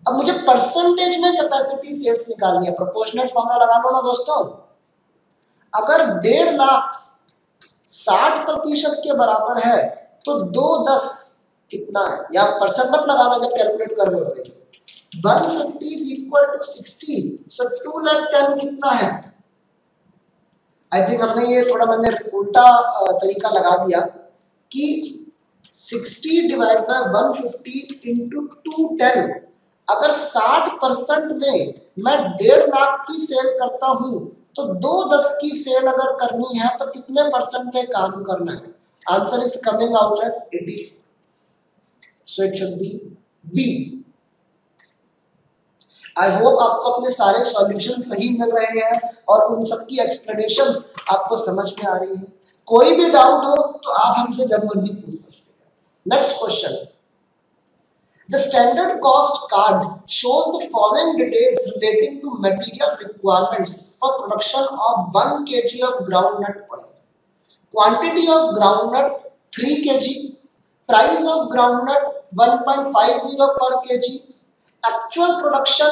अब मुझे परसेंटेज में कैपेसिटी सेल्स निकालनी है, प्रोपोर्शनेट फॉर्मूला लगा लो ना दोस्तों। अगर 1.5 लाख 60% के बराबर है तो 210 कितना है, या परसेंट मत लगाना जब कैलकुलेट कर रहे हो। 150 is equal to 60, so 210 कितना है। आई थिंक हमने ये थोड़ा मैंने उल्टा तरीका लगा दिया कि 60 डिवाइड बाय 150 इंटू 210। अगर 60% में मैं 1.5 लाख की सेल करता हूं तो 210 की सेल अगर करनी है तो कितने परसेंट में काम करना है। Answer is coming out as 84, so it should be B. I hope आपको अपने सारे सॉल्यूशन सही मिल रहे हैं और उन सब की एक्सप्लेनेशंस आपको समझ में आ रही है। कोई भी डाउट हो तो आप हमसे जब मर्जी पूछ सकते हैं। Next question, the standard cost card shows the following details relating to material requirements for production of 1 kg of groundnut oil. Quantity of groundnut 3 kg, price of groundnut 1.50 per kg, actual production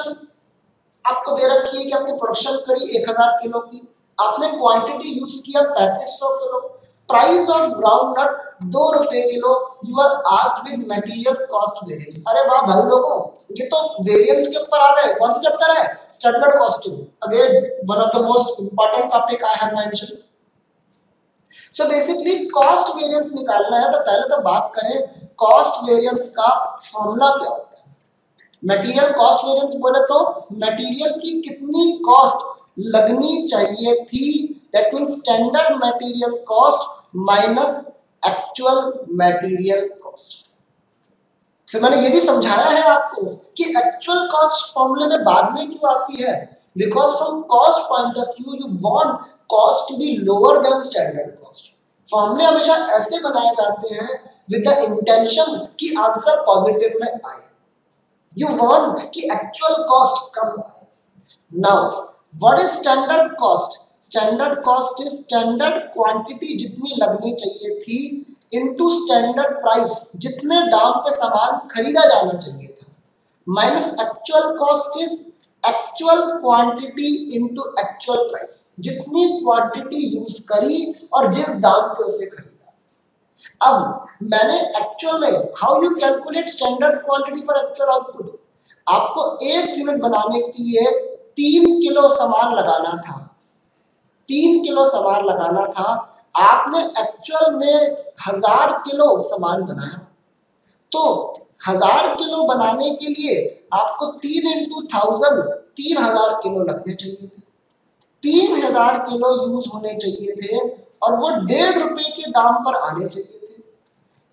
आपको दे रखी है कि आपने production करी 1000 kilo की, आपने quantity use किया 3500 kilo, price of groundnut 2 रुपए kilo, you are asked with material cost variance. अरे वाह भाई लोगों, ये तो वेरिएंस के ऊपर आ रहा है। कौन सा चैप्टर है, standard costing, again one of the most important topic I have mention. So basically cost variance निकालना है तो पहले तो बात करें कॉस्ट वेरिएंस का फॉर्मूला क्या होता है। मटेरियल कॉस्ट वेरिएंस बोले तो मटेरियल की कितनी कॉस्ट लगनी चाहिए थी, that means standard material cost minus actual material cost. फिर मैंने ये भी समझाया है आपको कि एक्चुअल कॉस्ट फॉर्मूले में बाद में क्यों आती है, because from cost point of view you want cost to be lower than standard cost. फॉर्मूले हमेशा ऐसे बनाए जाते हैं विद द इंटेंशन कि आंसर पॉजिटिव में आए, यू वांट कि एक्चुअल कॉस्ट कम आए। Now what is standard cost? Standard cost is standard quantity जितनी लगनी चाहिए थी इनटू स्टैंडर्ड प्राइस, जितने दाम पे सामान खरीदा जाना चाहिए था, minus actual cost is actual quantity into actual price, जितनी क्वांटिटी यूज करी और जिस दाम पे उसे खरीदा। अब मैंने एक्चुअल में how you calculate standard quantity for actual output, आपको 1 यूनिट बनाने के लिए 3 किलो सामान लगाना था, 3 किलो सामान लगाना था, आपने एक्चुअल में 1000 किलो सामान बनाया, तो 1000 किलो बनाने के लिए आपको 3 इंटू 1000 3000 किलो लगने चाहिए थे, 3000 किलो यूज होने चाहिए थे और वो 1.5 रुपए के दाम पर आने चाहिए थे।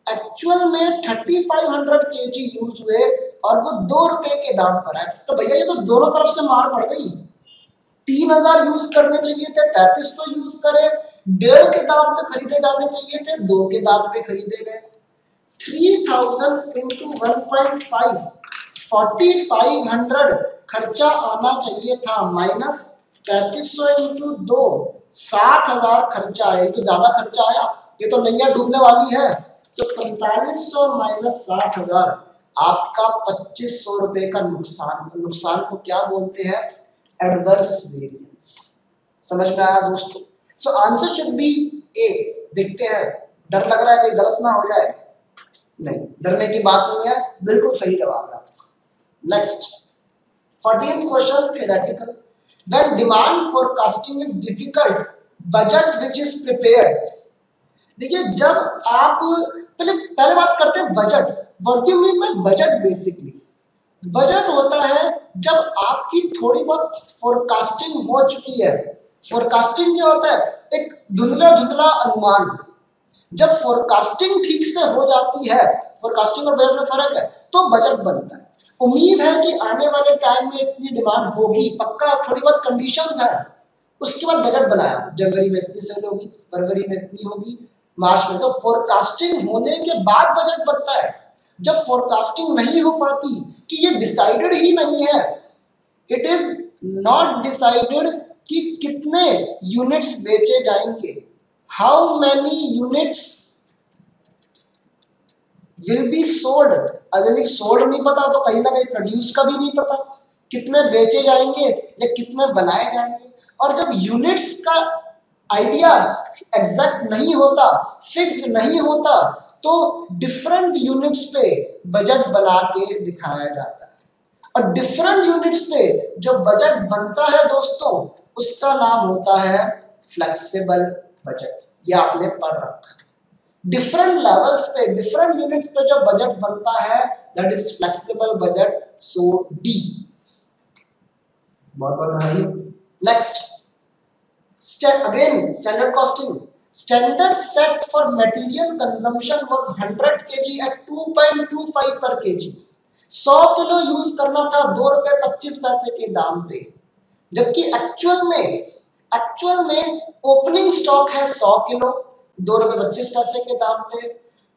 एक्चुअल में 3500 केजी यूज हुए और वो 2 रुपए के दाम पर आए। तो भैया ये तो दोनों तरफ से मार पड़ गई, 3000 यूज करने चाहिए थे, 3500 यूज करे, 1.5 के दाम पे खरीदे जाने चाहिए थे, 2 के दाम पे खरीदे गए। 3000 इंटू 1.5 4500 खर्चा आना चाहिए था, माइनस 3500 इंटू 2 7000 खर्चा आया, तो ज्यादा खर्चा आया, ये तो नैया डूबने वाली है। तो 4500 माइनस 7000 आपका 2500 रुपए का नुकसान। नुकसान को क्या बोलते हैं? Adverse variance. समझ में आया दोस्तों? सो आंसर शुड बी ए। देखते हैं, डर लग रहा है कहीं गलत ना हो जाए? नहीं, डरने की बात नहीं है, बिल्कुल सही जवाब है। Next 14th question theoretical, when demand forecasting is difficult budget which is prepared. देखिए जब आप पहले बात करते हैं budget. What do you mean by budget? Basically budget होता है जब आपकी थोड़ी बहुत फोरकास्टिंग हो चुकी है। फोरकास्टिंग क्या होता है? एक धुंधला धुंधला अनुमान। जब फोरकास्टिंग ठीक से हो जाती है, फोरकास्टिंग और बजट में फर्क है, तो बजट बनता है। उम्मीद है कि आने वाले टाइम में इतनी डिमांड होगी, पक्का थोड़ी बहुत कंडीशंस है, उसके बाद बजट बनाया, जनवरी में इतनी सेल होगी, फरवरी में इतनी होगी, मार्च में। तो फोरकास्टिंग होने के बाद बजट बनता है। जब फोरकास्टिंग नहीं हो पाती कि ये डिसाइडेड ही नहीं है, इट इज नॉट डिसाइडेड कि कितने यूनिट्स बेचे जाएंगे, how many units will be sold. अगर सोल्ड नहीं पता तो कहीं ना कहीं प्रोड्यूस का भी नहीं पता, कितने बेचे जाएंगे या कितने बनाए जाएंगे। और जब यूनिट्स का आइडिया एग्जैक्ट नहीं होता, फिक्स नहीं होता, तो डिफरेंट यूनिट्स पे बजट बना के दिखाया जाता है। और डिफरेंट यूनिट्स पे जो बजट बनता है दोस्तों, उसका नाम होता है फ्लेक्सिबल बजट। ये आपने पढ़ रखा है। डिफरेंट लेवल्स पे, डिफरेंट यूनिट्स पे जो बजट बनता है, that is flexible budget. So D. बहुत बहुत बधाई। Next again standard costing. Standard set for material consumption was 100 kg at 2.25 per kg. 100 kilo use करना था 2 रुपए 25 पैसे के दाम पे, जबकि एक्चुअल में ओपनिंग स्टॉक है 100 किलो 2 रुपए 25 पैसे के दाम पे।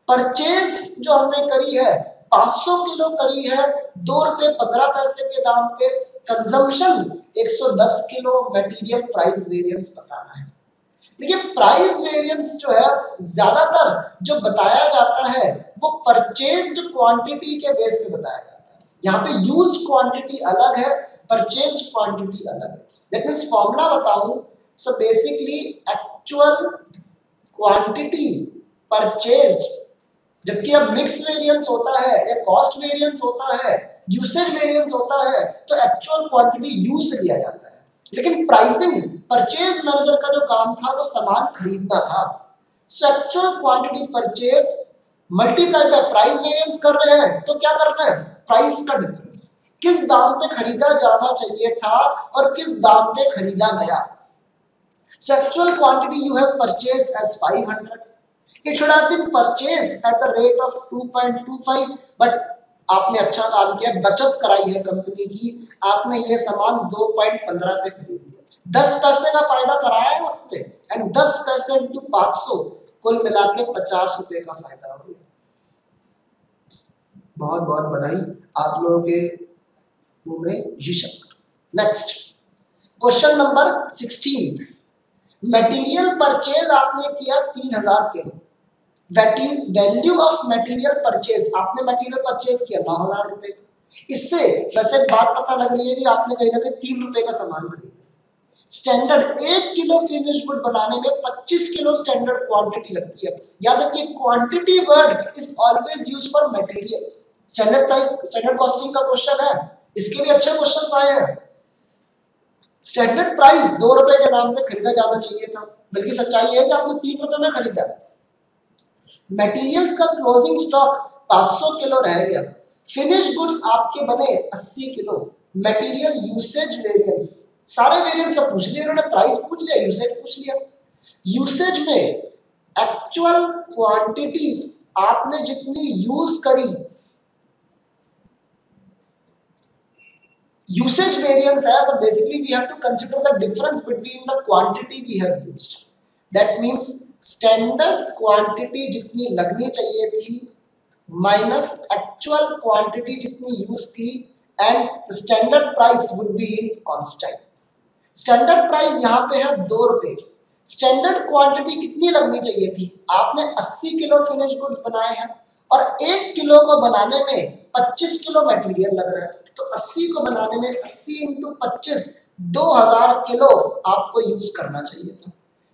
परचेज जो हमने करी है 500 किलो करी है 2 रुपए 15 पैसे के दाम पे। Consumption 110 kilo. Material price variance बताना है। देखिए प्राइस वेरिएंस जो है ज्यादातर जो बताया जाता है वो परचेज्ड क्वांटिटी के बेस पे बताया जाता है। यहाँ पे यूज्ड क्वांटिटी अलग है, परचेज्ड क्वांटिटी अलग है। दैट मींस फॉर्मूला बताऊं, so basically actual quantity purchased, जबकि अब मिक्स वेरिएंस होता है या कॉस्ट वेरिएंस होता है, यूसेज वेरिएंस होता है, तो एक्चुअल क्वांटिटी यूज से लिया जाता है। लेकिन प्राइसिंग, परचेज मैनेजर का जो काम था वो सामान खरीदना था। सो actual quantity purchase multiply by price variance कर रहे हैं, तो क्या करना है? प्राइस का डिफरेंस, किस दाम पे खरीदा जाना चाहिए था और किस दाम पे खरीदा गया। So actual quantity you have purchase as 500, it should have been purchased at the rate of 2.25, but आपने अच्छा काम किया, बचत कराई है कंपनी की, आपने ये सामान 2.15 पे खरीद लिया, 10 पैसे का फायदा कराया है आपने, एंड 10 पैसे इंटू 500 कुल मिला के 50 रुपए का फायदा हो गया। बहुत बहुत बधाई, आप लोगों के मुंह में घी शक्कर। Next question number 16, material purchase आपने किया 3000 kilo, value of material purchase, आपने मटेरियल परचेज किया 9000 रुपए। इससे वैसे बात पता लग रही है कि आपने कहीं ना कहीं 3 रुपए का सामान खरीदा। स्टैंडर्ड 1 किलो फिनिश गुड बनाने में 25 किलो स्टैंडर्ड क्वांटिटी लगती है। याद रखिए quantity word is always used for material. Standard price, standard costing का क्वेश्चन है, इसके भी अच्छे क्वेश्चंस आए हैं। स्टैंडर्ड प्राइस 2 रुपए के दाम पे खरीदा जाना चाहिए था, बल्कि सच्चाई है कि आपने 3 रुपए में खरीदा। मटेरियल्स का क्लोजिंग स्टॉक 500 किलो रह गया, फिनिश गुड्स आपके बने 80 किलो। मटेरियल यूसेज वेरिएंस, सारे वेरिएंस तो पूछ लिए उन्होंने, प्राइस पूछ लिया, यूसेज पूछ लिया। यूसेज में एक्चुअल क्वांटिटी आपने जितनी यूज करी, usage variance है, so basically we have to consider the difference between the quantity we have used. That means standard quantity जितनी लगनी चाहिए थी minus actual quantity जितनी यूज की, and the standard price would be in constant. Standard price यहाँ पे है 2 रुपए, standard quantity कितनी लगनी चाहिए थी, आपने 80 किलो फिनिश गुड्स बनाए हैं और 1 किलो को बनाने में 25 किलो मटेरियल लग रहा है, तो 80 को बनाने में 80 × 25 2000 किलो आपको यूज करना चाहिए था।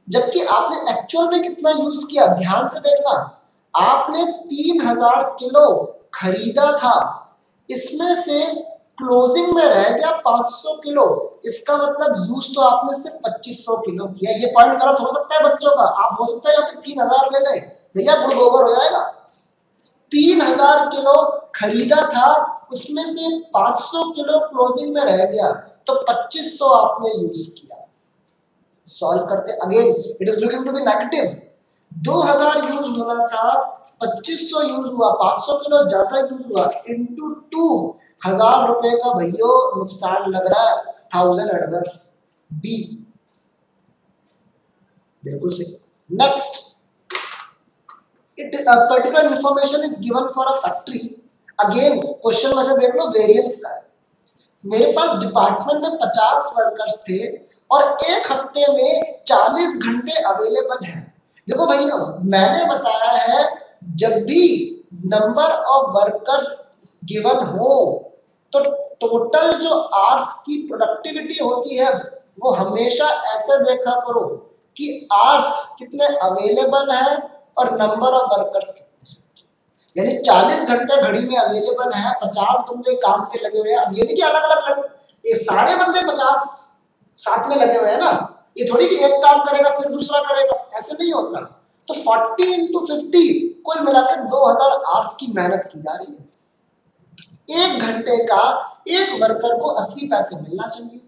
जबकि आपने एक्चुअल में कितना यूज किया, ध्यान से देखना, आपने 3000 किलो खरीदा था, इसमें से क्लोजिंग में रह गया 500 किलो, इसका मतलब यूज तो आपने सिर्फ 2500 किलो किया। ये पॉइंट गलत हो सकता है बच्चों का, आप हो सकता है यहाँ पे 3000 ले लें, भैया गुड़ गोबर हो जाएगा। 3000 किलो खरीदा था, उसमें से 500 किलो क्लोजिंग में रह गया, तो 2500 आपने यूज किया। सॉल्व करते again, it is looking to be negative. 2000 use होना था, 2500 यूज हुआ, 500 किलो ज्यादा यूज हुआ, इनटू 2000 रुपए का भैया नुकसान लग रहा है, 1000 एडवर्स बी, बिल्कुल सही। Next, a particular information is given for a factory. Again question में से देख लो वेरिएंस का है। मेरे पास डिपार्टमेंट में 50 वर्कर्स थे और एक हफ्ते में 40 घंटे अवेलेबल हैं। देखो भैया मैंने बताया है जब भी नंबर ऑफ वर्कर्स गिवन हो तो टोटल जो आवर्स की प्रोडक्टिविटी होती है वो हमेशा ऐसे देखा करो कि आवर्स कितने अवेलेबल है और नंबर ऑफ वर्कर्स कितने हैं। यानी 40 घंटे घड़ी में अवेलेबल है, 50 बंदे काम पे लगे हुए हैं। अब ये नहीं कि अलग अलग लगे, ये सारे बंदे 50 साथ में लगे हुए हैं ना, ये थोड़ी कि एक काम करेगा फिर दूसरा करेगा, ऐसे नहीं होता। तो 40 × 50 कुल मिलाकर 2000 आवर्स की मेहनत की जा रही है। एक घंटे का एक वर्कर को 80 पैसे मिलना चाहिए।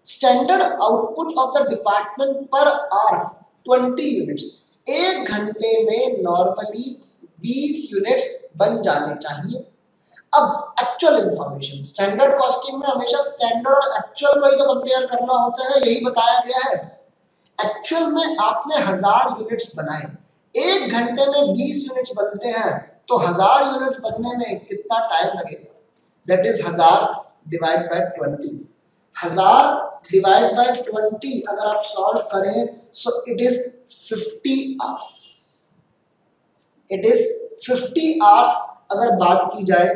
Standard output of the department per hour 20 units, एक घंटे में नॉर्मली 20 यूनिट्स बन जाने चाहिए। अब एक्चुअल इंफॉर्मेशन, स्टैंडर्ड कॉस्टिंग में हमेशा स्टैंडर्ड और एक्चुअल को ही तो कंपेयर करना होता है, यही बताया गया है। एक्चुअल में आपने 1000 यूनिट्स बनाए, एक घंटे में 20 यूनिट्स बनते हैं, तो 1000 यूनिट्स बनने में कितना टाइम लगेगा, that is 1000 divide by 20। 1000 divide by 20 अगर आप सॉल्व करें सो it is 50 hours. It is 50 hours अगर बात की जाए,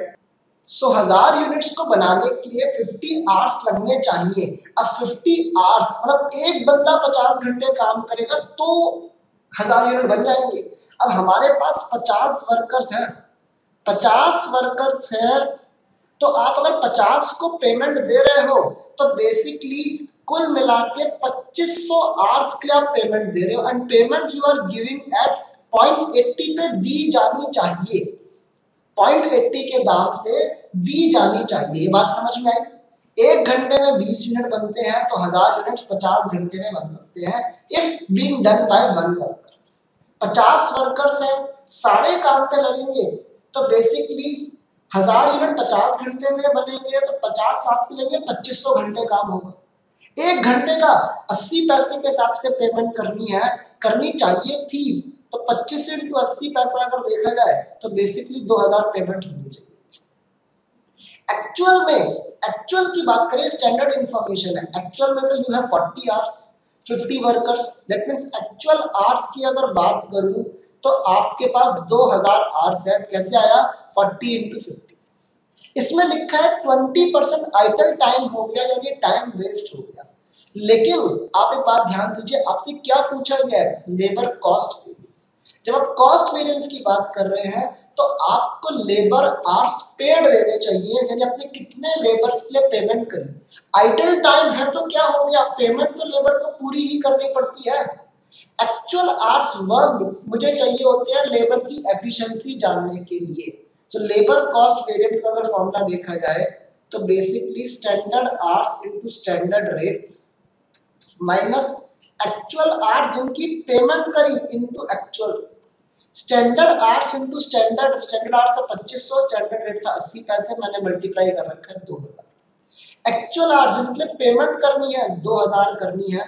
सो 1000 यूनिट्स को बनाने के लिए 50 आवर्स लगने चाहिए। अब 50 आवर्स मतलब एक बंदा 50 घंटे काम करेगा तो 1000 यूनिट बन जाएंगे। अब हमारे पास 50 वर्कर्स हैं, 50 वर्कर्स हैं, तो आप अगर 50 को पेमेंट दे रहे हो तो बेसिकली कुल मिला के 2500 आवर्स के लिए आप पेमेंट दे रहे हो, and payment you are giving at 0.80 पे दी जानी चाहिए, 0.80 के दाम से दी जानी चाहिए। ये बात समझ में आई। एक घंटे में 20 यूनिट बनते हैं तो 1000 यूनिट्स 50 घंटे में बन सकते हैं if being done by one worker. 50 workers हैं, सारे काम पे लगेंगे तो बेसिकली 1000 यूनिट 50 घंटे में बनेंगे तो 50 साथ मिलेंगे, 2500 घंटे काम होगा। एक घंटे का 80 पैसे के हिसाब से पेमेंट करनी चाहिए थी, तो 25 × 80 पैसा अगर देखा जाए तो बेसिकली 2000 पेमेंट होनी चाहिए। एक्चुअल की बात करें, स्टैंडर्ड इंफॉर्मेशन है, एक्चुअल में तो you have 40 hours 50 workers, that means actual hours की अगर बात करूं तो आपके पास 2000 आवर्स है। कैसे आया? 40 into 50। इसमें लिखा है 20% आइडल टाइम हो गया, यानी टाइम वेस्ट हो गया। लेकिन आप एक बात ध्यान दीजिए, आपसे क्या पूछा गया है? Labour cost variance. जब आप कॉस्ट वेरिएंस की बात कर रहे हैं तो आपको लेबर आवर्स पेड देने चाहिए, यानी आपने कितने लेबर्स के लिए पेमेंट करी। आइडल टाइम है तो क्या हो गया? पेमेंट तो लेबर को पूरी ही करनी पड़ती है। एक्चुअल आवर्स वर्क मुझे चाहिए होते हैं लेबर की एफिशिएंसी जानने के लिए। तो लेबर कॉस्ट वेरिएंस का अगर फॉर्मूला देखा जाए तो basically standard hours into standard rate minus actual hours जिनकी पेमेंट करी into actual. Standard hours into standard hours था 2500, स्टैंडर्ड रेट था 80 पैसे, मैंने मल्टीप्लाई कर रखा है 2000। एक्चुअल आवर्स जिनके पेमेंट करनी है 2000 करनी है,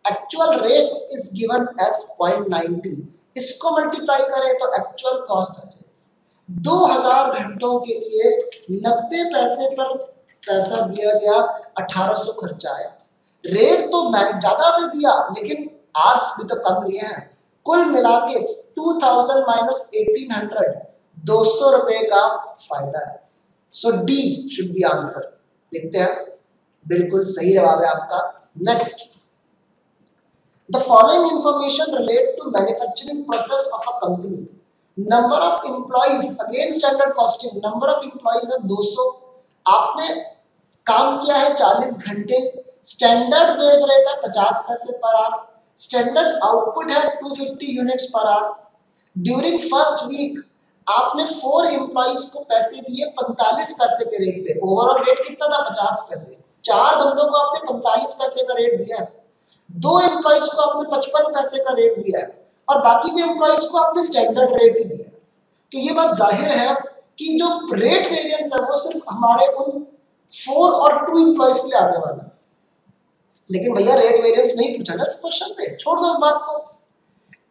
actual rate is given as 0.90, इसको मल्टीप्लाई करें तो एक्चुअल कॉस्ट आ जाएगी। 2000 घंटों के लिए 90 पैसे पर पैसा दिया गया, 1800 खर्चा आया। रेट तो ज्यादा भी दिया लेकिन आवर्स भी तो कम लिए हैं। कुल मिला के 2000 माइनस 1800, 200 रुपए का फायदा है। So D should be answer. देखते हैं, बिल्कुल सही जवाब है आपका। Next, the following information relate to manufacturing process of a company. Number of employees, again standard costing, number of employees है 200, आपने काम किया है 40 घंटे, स्टैंडर्ड वेज रेट है 50 पैसे पर आवर, स्टैंडर्ड आउटपुट है 250 units per hour. During first week आपने 4 एम्प्लॉइज को पैसे दिए 45 पैसे के रेट पे। ओवरऑल रेट कितना था? 50 पैसे। 4 बंदों को आपने 45 पैसे का रेट दिया है, 2 एम्प्लॉइज को आपने 55 पैसे का रेट दिया है और बाकी के एम्प्लॉइज को आपने स्टैंडर्ड रेट ही दिया है। तो ये बात जाहिर है कि जो रेट वेरिएंस है वो सिर्फ हमारे उन 4 और 2 एम्प्लॉइज के लिए आने वाला है। लेकिन भैया रेट वेरिएंस नहीं पूछा ना इस क्वेश्चन में, छोड़ दो इस बात को।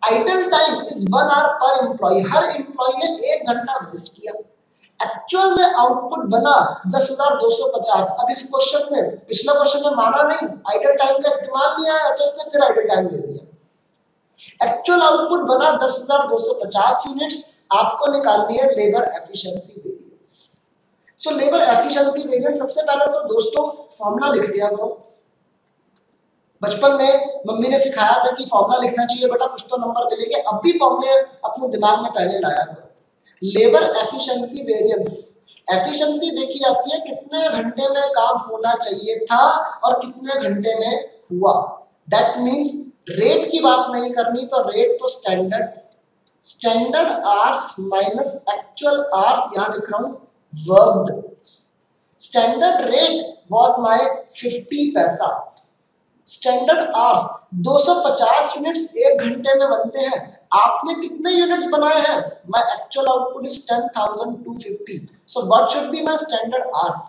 आइडल टाइम इज 1 आवर पर एम्प्लॉय, हर एम्प्लॉय ने 1 घंटा वेस्ट किया। एक्चुअल में आउटपुट बना 10,250। अब इस क्वेश्चन में, पिछला क्वेश्चन में माना नहीं, आइडल टाइम का इस्तेमाल नहीं आया तो इसने फिर आइडल टाइम दे दिया। एक्चुअल आउटपुट बना 10,250 यूनिट्स, आपको निकालनी है labour efficiency variance. So labour efficiency variance, सबसे पहले तो दोस्तों फॉर्मूला लिख लिया करो। बचपन में मम्मी ने सिखाया था कि फॉर्मूला लिखना चाहिए बेटा, कुछ तो नंबर मिलेंगे। अब भी फॉर्मूले अपने दिमाग में पहले लाया करो। लेबर एफिशिएंसी वेरिएंस, एफिशिएंसी देखी जाती है कितने घंटे में काम होना चाहिए था और कितने घंटे में हुआ। दैट मींस रेट की बात नहीं करनी, तो रेट तो standard hours minus actual hours, यहां लिख रहा हूं worked. Standard rate was my 50 पैसा, स्टैंडर्ड आवर्स 250 यूनिट्स 1 घंटे में बनते हैं। आपने कितने यूनिट्स बनाए हैं? My actual output is 10,250, so what should be my standard hours?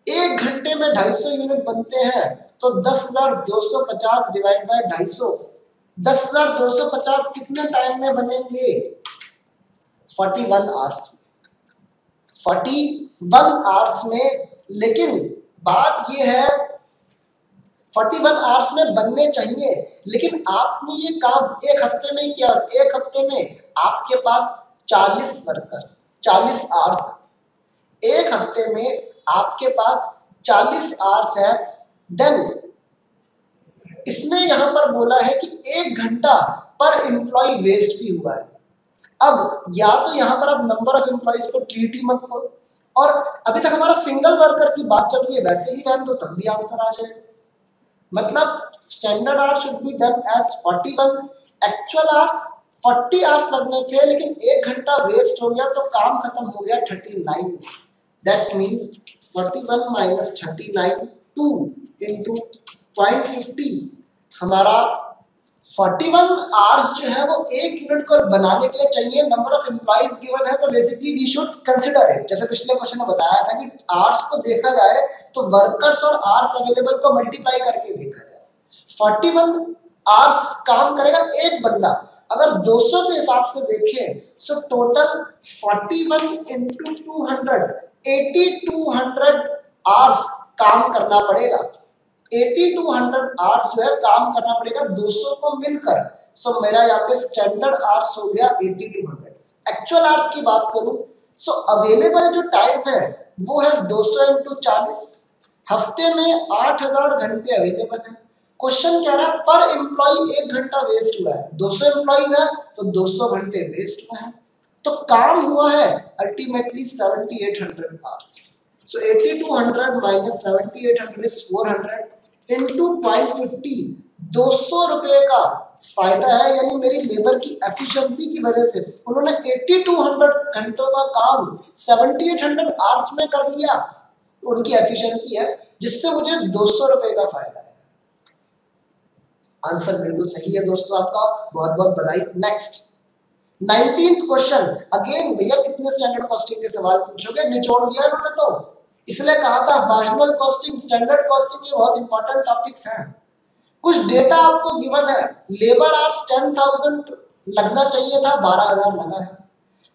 1 घंटे में 250 यूनिट बनते हैं, तो 10,250 डिवाइड बाय 250, 10,250 कितने टाइम में बनेंगे? 41 आवर्स, 41 आवर्स में। लेकिन बात ये है 41 आवर्स में बनने चाहिए, लेकिन आपने ये काम 1 हफ्ते में किया। 1 हफ्ते में आपके पास 40 वर्कर्स, 40 आवर्स, 1 हफ्ते में आपके पास 40 आवर्स है। देन इसने यहां पर बोला है कि 1 घंटा पर एम्प्लॉय वेस्ट भी हुआ है। अब या तो यहां पर आप नंबर ऑफ एम्प्लॉइज को ट्रीट ही मत करो, और अभी तक हमारा सिंगल वर्कर की बात चल रही है, वैसे ही रहने दो तब भी आंसर आ जाएगा। मतलब standard hours should be done as 41, actual hours 40 hours लगने थे, लेकिन 1 घंटा वेस्ट हो गया तो काम खत्म हो गया 39। दैट मींस 41 माइनस 39, 2 इंटू 0.50, हमारा 41 आवर्स जो है वो 1 यूनिट को बनाने के लिए चाहिए। नंबर ऑफ एम्प्लॉइज गिवन है, तो basically we should consider it. जैसे पिछले क्वेश्चन में बताया था कि आवर्स को देखा जाए तो वर्कर्स और आवर्स अवेलेबल को मल्टीप्लाई करके देखा जाए। 41 आवर्स काम करेगा एक बंदा। अगर 200 के हिसाब से देखें तो टोटल 41 इंटू 200, 8200 आवर्स काम करना पड़ेगा। 8200 आवर्स जो है काम करना पड़ेगा 200 को मिलकर। सो मेरा यहाँ पे स्टैंडर्ड आवर्स हो गया 8200। एक्चुअल आवर्स की बात करूं सो अवेलेबल जो टाइम है वो है 200 × 40। हफ्ते में 8000 घंटे अवेलेबल है। क्वेश्चन कह रहा है पर एम्प्लॉय 1 घंटा वेस्ट हुआ है। 200 एम्प्लॉइज है तो 200 घंटे वेस्ट हुए हैं। तो काम हुआ है ultimately 7800 hours. So 8200 minus 7800 is 400 into 0.50। 200 रुपए का फायदा है, यानी मेरी लेबर की एफिशिएंसी की वजह से उन्होंने 8200 घंटों का काम 7800 आवर्स में कर लिया। उनकी एफिशिएंसी है जिससे मुझे 200 रुपए का फायदा है। आंसर बिल्कुल सही है दोस्तों आपका, बहुत बहुत बधाई। Next 19th question. अगेन भैया कितने स्टैंडर्ड कॉस्टिंग के सवाल पूछोगे, निचोड़ लिया इन्होंने, तो इसलिए कहा था मार्जिनल कॉस्टिंग, स्टैंडर्ड कॉस्टिंग ये बहुत इंपॉर्टेंट टॉपिक्स हैं। कुछ डेटा आपको गिवन है, लेबर आवर्स 10,000 लगना चाहिए था, 12,000 लगा है।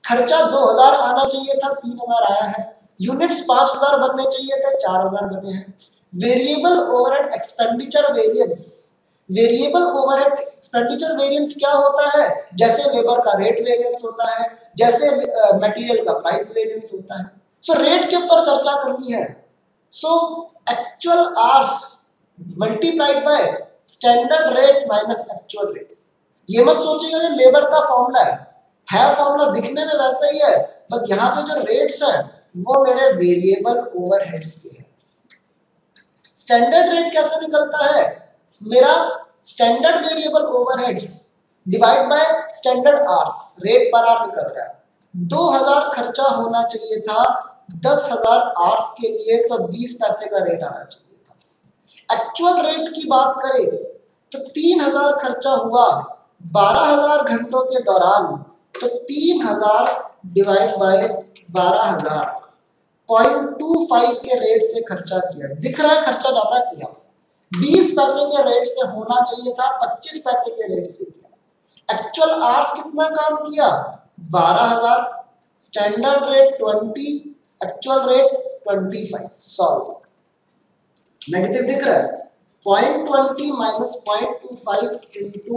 खर्चा 2,000 आना चाहिए था, 3,000 आया है। यूनिट्स 5,000 बनने चाहिए थे, 4,000 बने हैं। Variable overhead expenditure variance. Variable overhead expenditure variance क्या होता है? जैसे लेबर का रेट वेरिएंस होता है, जैसे मटेरियल का प्राइस वेरिएंस होता है। सो रेट के ऊपर चर्चा करनी है। So actual hours multiplied by standard rate minus actual rate. ये मत सोचिएगा ये लेबर का फॉर्मूला है फॉर्मूला दिखने में वैसा ही है, बस यहाँ पे जो रेट्स हैं वो मेरे वेरिएबल ओवरहेड्स के हैं। स्टैंडर्ड रेट कैसे निकलता है? मेरा standard variable overheads divide by standard hours, rate per hour निकल रहा है। 2,000 खर्चा होना चाहिए था 10,000 आवर्स के लिए, तो 20 पैसे का रेट आना चाहिए था। एक्चुअल रेट की बात करें तो 3,000 खर्चा हुआ 12,000 घंटों के दौरान, तो 3,000 डिवाइड बाय 12,000 0.25 के रेट से खर्चा किया। दिख रहा है खर्चा ज्यादा किया, 20 पैसे के रेट से होना चाहिए था, 25 पैसे के रेट से किया। एक्चुअल आवर्स कितना काम किया? 12,000, standard rate 20, actual rate 25। Solve. Negative दिख रहा है, 0.20 माइनस 0.25 इंटू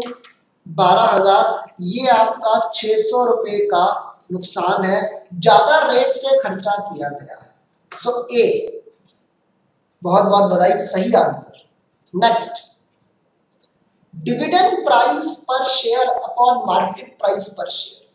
12,000, ये आपका 600 रुपए का नुकसान है, ज्यादा रेट से खर्चा किया गया है। सो ए, बहुत बहुत बधाई, सही आंसर। नेक्स्ट, डिविडेंड प्राइस पर शेयर अपॉन मार्केट प्राइस पर शेयर।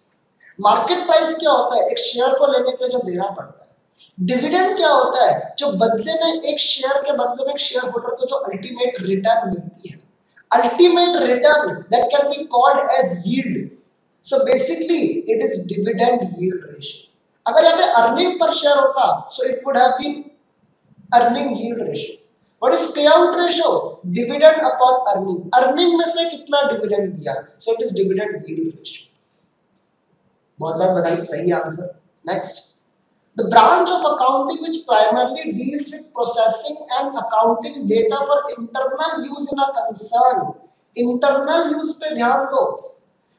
मार्केट प्राइस क्या होता है? एक शेयर को लेने के लिए जो देना पड़ता है। डिविडेंड क्या होता है? जो बदले में एक शेयर के बदले में एक शेयर होल्डर को जो अल्टीमेट रिटर्न मिलती है। Ultimate return that can be called as yield. So basically it is dividend yield ratio. अगर यहाँ पे अर्निंग पर शेयर होता so it would have been earning yield ratio. What is pay out ratio? Dividend upon earning. Earning में से कितना dividend दिया, so it is dividend yield ratio. बहुत बहुत बधाई, सही answer. Next, the branch of accounting which primarily deals with processing and accounting data for internal use in a concern। internal use पे ध्यान दो।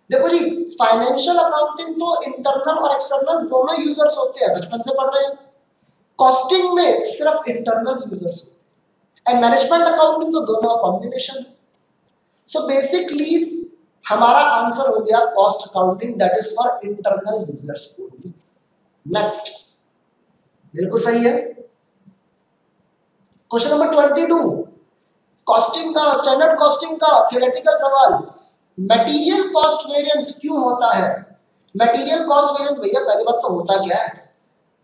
देखो जी, फाइनेंशियल अकाउंटिंग तो इंटरनल और एक्सटर्नल दोनों यूजर्स होते हैं, बचपन से पढ़ रहे हैं। कॉस्टिंग में सिर्फ इंटरनल यूजर्स होते हैं, एंड मैनेजमेंट अकाउंटिंग तो दोनों का कॉम्बिनेशन है। सो बेसिकली हमारा आंसर हो गया cost accounting, that is for internal users only. Next, बिल्कुल सही है। क्वेश्चन नंबर 22, कॉस्टिंग का, स्टैंडर्ड कॉस्टिंग का थ्योरेटिकल सवाल। मटेरियल कॉस्ट वेरिएंस क्यों होता है? मटेरियल कॉस्ट वेरिएंस भैया पहली बात तो होता क्या है?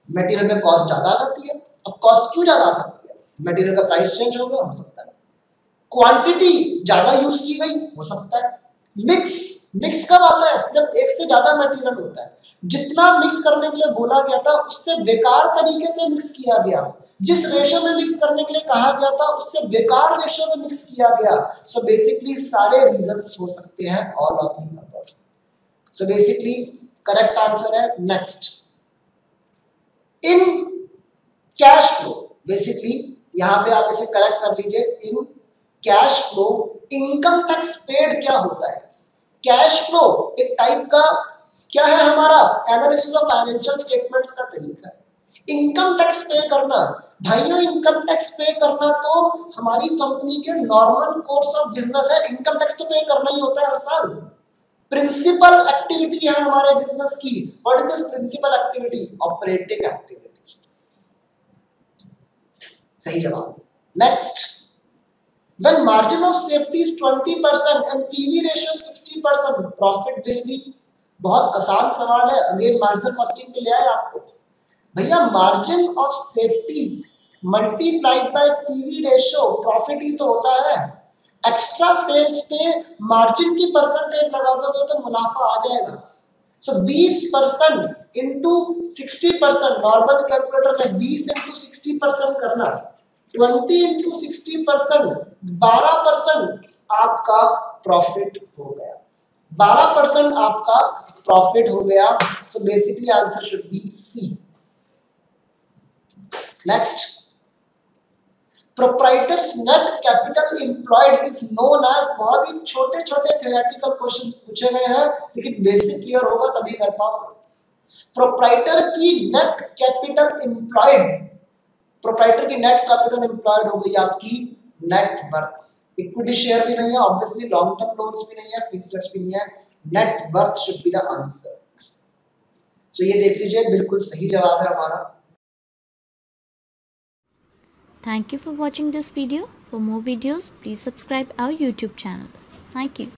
मटेरियल में कॉस्ट ज्यादा आ जाती है। अब कॉस्ट क्यों ज्यादा आ सकती है? मटेरियल का प्राइस चेंज हो गया, हो सकता है। क्वांटिटी ज्यादा यूज की गई, हो सकता है। मिक्स कब आता है? जब एक से ज्यादा मटेरियल होता है। जितना मिक्स करने के लिए बोला गया था उससे बेकार तरीके से मिक्स किया गया। जिस रेशो में मिक्स करने के लिए कहा गया था उससे बेकार रेशो में मिक्स किया गया। सो बेसिकली सारे रीजंस हो सकते हैं, all of the above. So basically correct answer है next. In cash flow, basically यहां पे आप इसे करेक्ट कर लीजिए। In cash flow income tax paid क्या होता है? कैश फ्लो एक टाइप का क्या है? हमारा एनालिसिस ऑफ फाइनेंशियल स्टेटमेंट्स का तरीका है। इनकम टैक्स पे करना, भाइयों इनकम टैक्स पे करना तो हमारी कंपनी के नॉर्मल कोर्स ऑफ बिजनेस है, इनकम टैक्स तो पे करना ही होता है हर साल। प्रिंसिपल एक्टिविटी है हमारे बिजनेस की। What is this principle activity? Operating activity. सही जवाब। Next, when margin of safety is 20% and PV ratio 60%, profit will be। बहुत आसान सवाल है, अगेन मार्जिनल कॉस्टिंग पे ले आए आपको। भैया margin of safety multiplied by PV ratio, profit ही तो होता है। एक्स्ट्रा सेल्स पे मार्जिन की परसेंटेज लगा दोगे तो मुनाफा आ जाएगा। सो 20% इंटू 60%, नॉर्मल कैलकुलेटर में 20 इंटू 60% करना, 20 इंटू 60%, 12% आपका प्रॉफिट हो गया। 12% आपका प्रॉफिट हो गया। So basically answer should be C. Next, proprietors net capital employed is known as. बहुत ही छोटे छोटे थ्योरेटिकल क्वेश्चंस पूछे गए हैं, लेकिन बेसिक क्लियर होगा तभी कर पाओगे। प्रोप्राइटर की नेट कैपिटल एम्प्लॉयड, प्रोप्राइटर की नेट कैपिटल एम्प्लॉयड हो गई आपकी नेट वर्थ। इक्विटी शेयर भी नहीं है, ऑब्वियसली लॉन्ग टर्म लोन्स भी नहीं है, फिक्स्ड भी नहीं है, net worth should be the answer. So ये देख लीजिए, बिल्कुल सही जवाब है हमारा। Thank you for watching this video. For more videos, please subscribe our YouTube channel. Thank you.